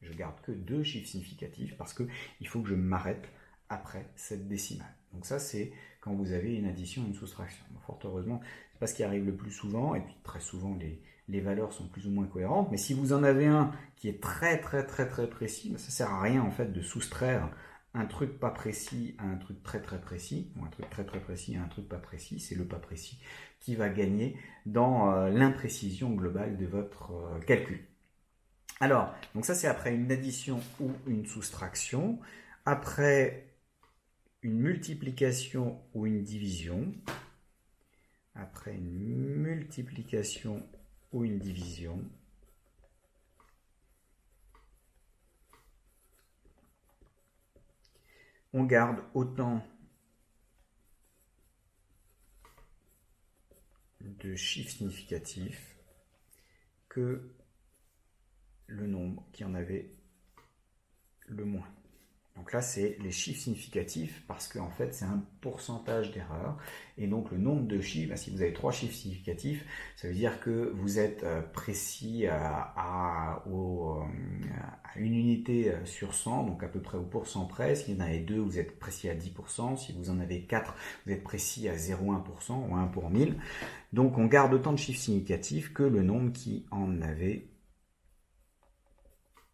Je garde que 2 chiffres significatifs parce qu'il faut que je m'arrête après cette décimale. Donc ça, c'est quand vous avez une addition et une soustraction. Fort heureusement, c'est pas ce qui arrive le plus souvent, et puis très souvent les valeurs sont plus ou moins cohérentes, mais si vous en avez un qui est très précis, ça sert à rien en fait de soustraire un truc pas précis à un truc très très précis, ou un truc très très précis à un truc pas précis, c'est le pas précis qui va gagner dans l'imprécision globale de votre calcul. Alors, donc ça c'est après une addition ou une soustraction, après une multiplication ou une division, après une multiplication ou une division, on garde autant de chiffres significatifs que le nombre qui en avait le moins. Donc là, c'est les chiffres significatifs parce qu'en fait, c'est un pourcentage d'erreur. Et donc, le nombre de chiffres, si vous avez 3 chiffres significatifs, ça veut dire que vous êtes précis à une unité sur 100, donc à peu près au pourcent près. S'il y en avait 2, vous êtes précis à 10%. Si vous en avez 4, vous êtes précis à 0,1% ou 1 pour 1000. Donc, on garde autant de chiffres significatifs que le nombre qui en avait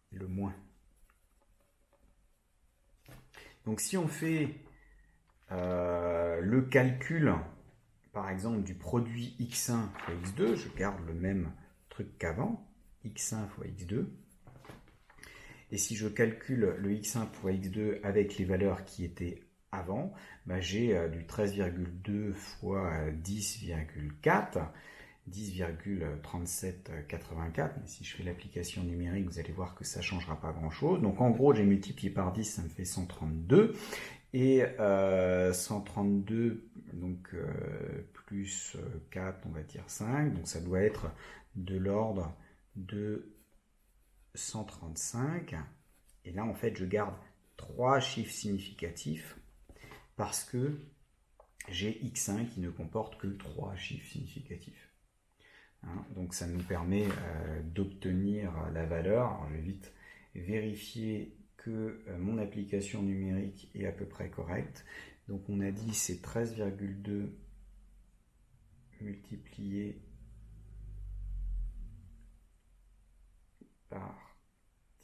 le moins. Donc si on fait le calcul, par exemple, du produit x1 fois x2, je garde le même truc qu'avant, x1 fois x2. Et si je calcule le x1 fois x2 avec les valeurs qui étaient avant, j'ai du 13,2 fois 10,4, 10,3784, mais si je fais l'application numérique, vous allez voir que ça ne changera pas grand-chose. Donc en gros, j'ai multiplié par 10, ça me fait 132. Et 132, donc plus 4, on va dire 5, donc ça doit être de l'ordre de 135. Et là, en fait, je garde 3 chiffres significatifs parce que j'ai x1 qui ne comporte que 3 chiffres significatifs. Donc ça nous permet d'obtenir la valeur. Alors, je vais vite vérifier que mon application numérique est à peu près correcte. Donc on a dit c'est 13,2 multiplié par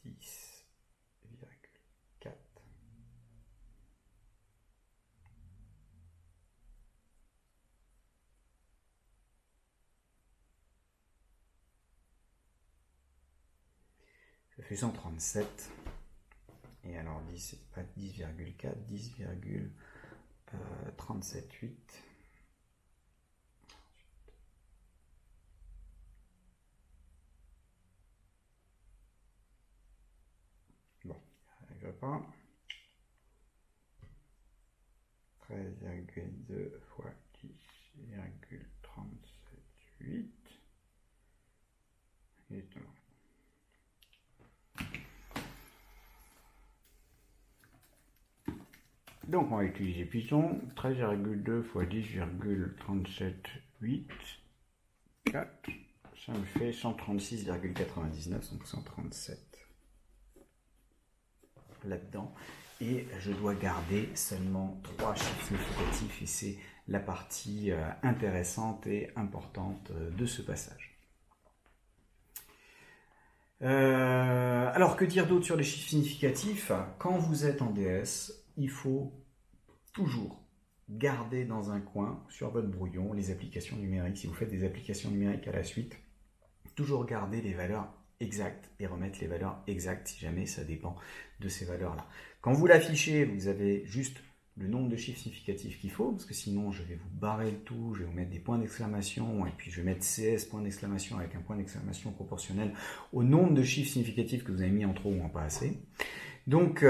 10,4. Ça fait 137. Et alors 10, c'est pas 10,4, 10,378. Bon, ça n'arrive pas. 13,2 fois 10,378. Exactement. Donc on va utiliser Python, 13,2 fois 10,378, 4, ça me fait 136,99, donc 137 là-dedans. Et je dois garder seulement 3 chiffres significatifs et c'est la partie intéressante et importante de ce passage. Alors que dire d'autre sur les chiffres significatifs? Quand vous êtes en DS, il faut toujours garder dans un coin sur votre brouillon les applications numériques. Si vous faites des applications numériques à la suite, toujours garder les valeurs exactes et remettre les valeurs exactes si jamais ça dépend de ces valeurs-là. Quand vous l'affichez, vous avez juste le nombre de chiffres significatifs qu'il faut, parce que sinon je vais vous barrer le tout, je vais vous mettre des points d'exclamation, et puis je vais mettre CS point d'exclamation avec un point d'exclamation proportionnel au nombre de chiffres significatifs que vous avez mis en trop ou en pas assez. Donc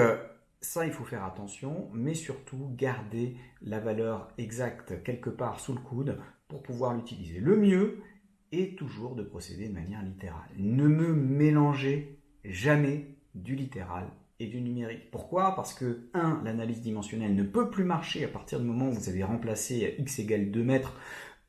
ça, il faut faire attention, mais surtout garder la valeur exacte quelque part sous le coude pour pouvoir l'utiliser. Le mieux est toujours de procéder de manière littérale. Ne me mélangez jamais du littéral et du numérique. Pourquoi? Parce que, 1, l'analyse dimensionnelle ne peut plus marcher à partir du moment où vous avez remplacé x égale 2 mètres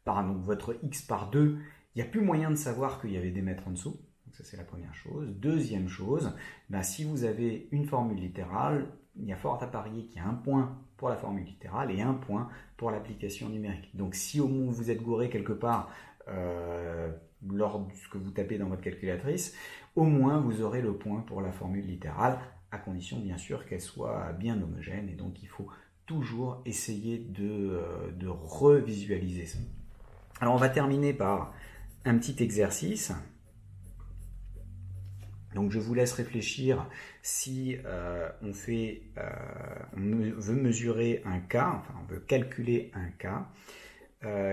par donc, votre x par 2. Il n'y a plus moyen de savoir qu'il y avait des mètres en dessous. Donc ça, c'est la première chose. Deuxième chose, si vous avez une formule littérale, il y a fort à parier qu'il y a un point pour la formule littérale et un point pour l'application numérique. Donc si au moins vous êtes gouré quelque part lors de ce que vous tapez dans votre calculatrice, au moins vous aurez le point pour la formule littérale à condition bien sûr qu'elle soit bien homogène, et donc il faut toujours essayer de revisualiser ça. Alors on va terminer par un petit exercice. Donc je vous laisse réfléchir si on veut mesurer un K, enfin on veut calculer un K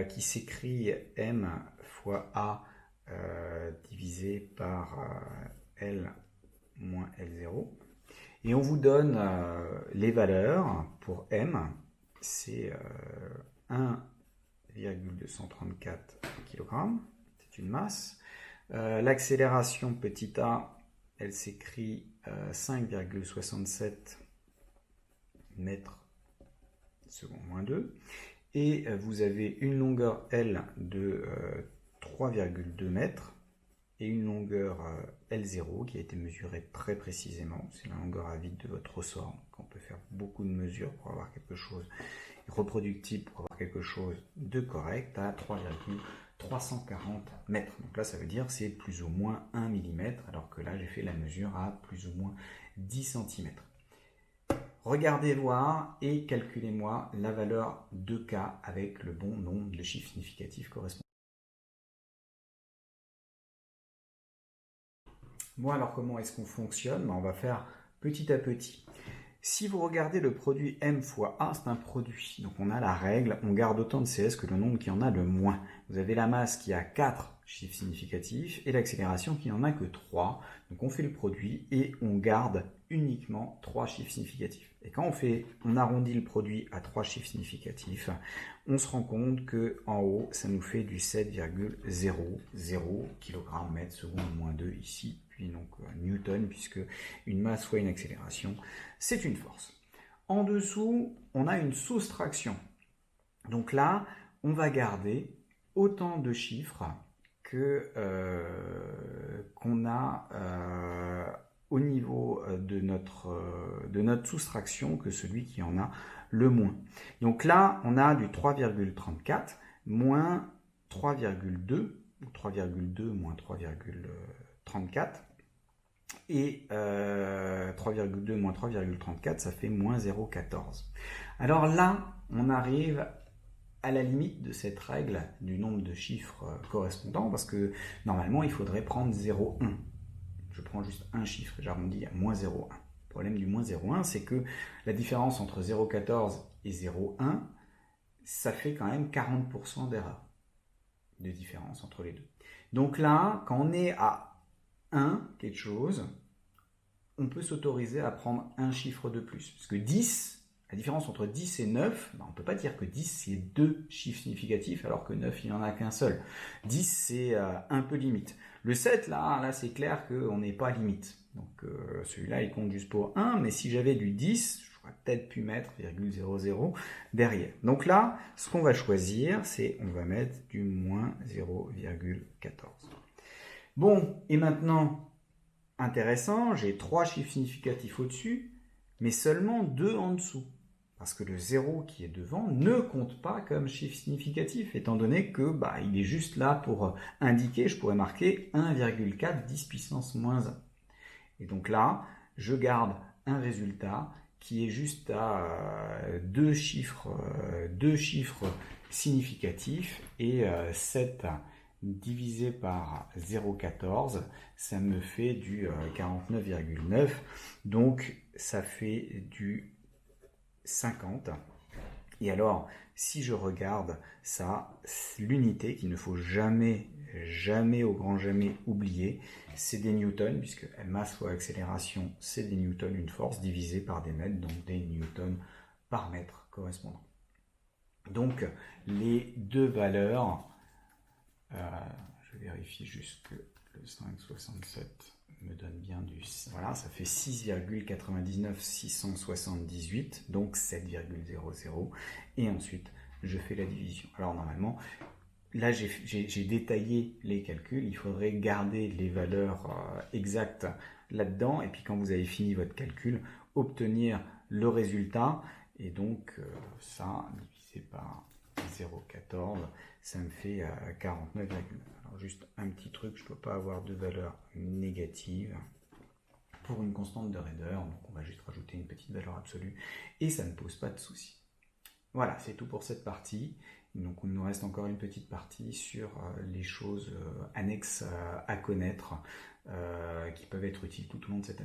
qui s'écrit M fois A divisé par L moins L0. Et on vous donne les valeurs pour M, c'est 1,234 kg, c'est une masse. L'accélération petit a, elle s'écrit 5,67 mètres seconde moins 2. Et vous avez une longueur L de 3,2 mètres et une longueur L0 qui a été mesurée très précisément. C'est la longueur à vide de votre ressort. Donc on peut faire beaucoup de mesures pour avoir quelque chose reproductible, pour avoir quelque chose de correct à 3,340 mètres. Donc là, ça veut dire c'est plus ou moins 1 mm, alors que là, j'ai fait la mesure à plus ou moins 10 cm. Regardez voir et calculez-moi la valeur de K avec le bon nombre de chiffres significatifs correspondants. Bon, alors comment est-ce qu'on fonctionne? On va faire petit à petit. Si vous regardez le produit M fois A, c'est un produit. Donc on a la règle, on garde autant de CS que le nombre qui en a le moins. Vous avez la masse qui a 4 chiffres significatifs et l'accélération qui n'en a que 3. Donc on fait le produit et on garde uniquement 3 chiffres significatifs. Et quand on arrondit le produit à 3 chiffres significatifs, on se rend compte que en haut, ça nous fait du 7,00 kg mètre seconde moins 2 ici, puis donc newton, puisque une masse fois une accélération, c'est une force. En dessous, on a une soustraction. Donc là, on va garder autant de chiffres qu'on a au niveau de notre soustraction que celui qui en a le moins. Donc là, on a du 3,34 moins 3,2, ou 3,2 moins 3,34. Et 3,2 moins 3,34, ça fait moins 0,14. Alors là, on arrive à la limite de cette règle du nombre de chiffres correspondants, parce que normalement, il faudrait prendre 0,1. Je prends juste un chiffre, j'arrondis à moins 0,1. Le problème du moins 0,1, c'est que la différence entre 0,14 et 0,1, ça fait quand même 40% d'erreur de différence entre les deux. Donc là, quand on est à 1 quelque chose, on peut s'autoriser à prendre un chiffre de plus. Parce que 10, la différence entre 10 et 9, on ne peut pas dire que 10 c'est 2 chiffres significatifs alors que 9 il n'y en a qu'un seul. 10 c'est un peu limite. Le 7 là c'est clair qu'on n'est pas limite. Donc celui-là il compte juste pour 1, mais si j'avais du 10, j'aurais peut-être pu mettre 0,00 derrière. Donc là, ce qu'on va choisir, c'est on va mettre du moins 0,14. Bon, et maintenant, intéressant, j'ai 3 chiffres significatifs au-dessus, mais seulement 2 en dessous. Parce que le 0 qui est devant ne compte pas comme chiffre significatif, étant donné que il est juste là pour indiquer, je pourrais marquer 1,4 10 puissance moins 1. Et donc là, je garde un résultat qui est juste à 2 chiffres significatifs, et 7 divisé par 0,14, ça me fait du 49,9, donc ça fait du 50. Et alors, si je regarde ça, l'unité qu'il ne faut jamais, jamais au grand jamais oublier, c'est des newtons, puisque masse fois accélération, c'est des newtons, une force divisée par des mètres, donc des newtons par mètre correspondant. Donc, les deux valeurs, je vérifie juste que le 5,67 me donne bien du... Voilà, ça fait 6,99 678, donc 7,00. Et ensuite, je fais la division. Alors normalement, là j'ai détaillé les calculs. Il faudrait garder les valeurs exactes là-dedans. Et puis quand vous avez fini votre calcul, obtenir le résultat. Et donc ça, divisé par 0,14, ça me fait 49,9. Alors juste un petit truc, je ne peux pas avoir de valeur négative. pour une constante de raideur, donc on va juste rajouter une petite valeur absolue, et ça ne pose pas de souci. Voilà, c'est tout pour cette partie. Donc il nous reste encore une petite partie sur les choses annexes à connaître qui peuvent être utiles tout au long de cette année.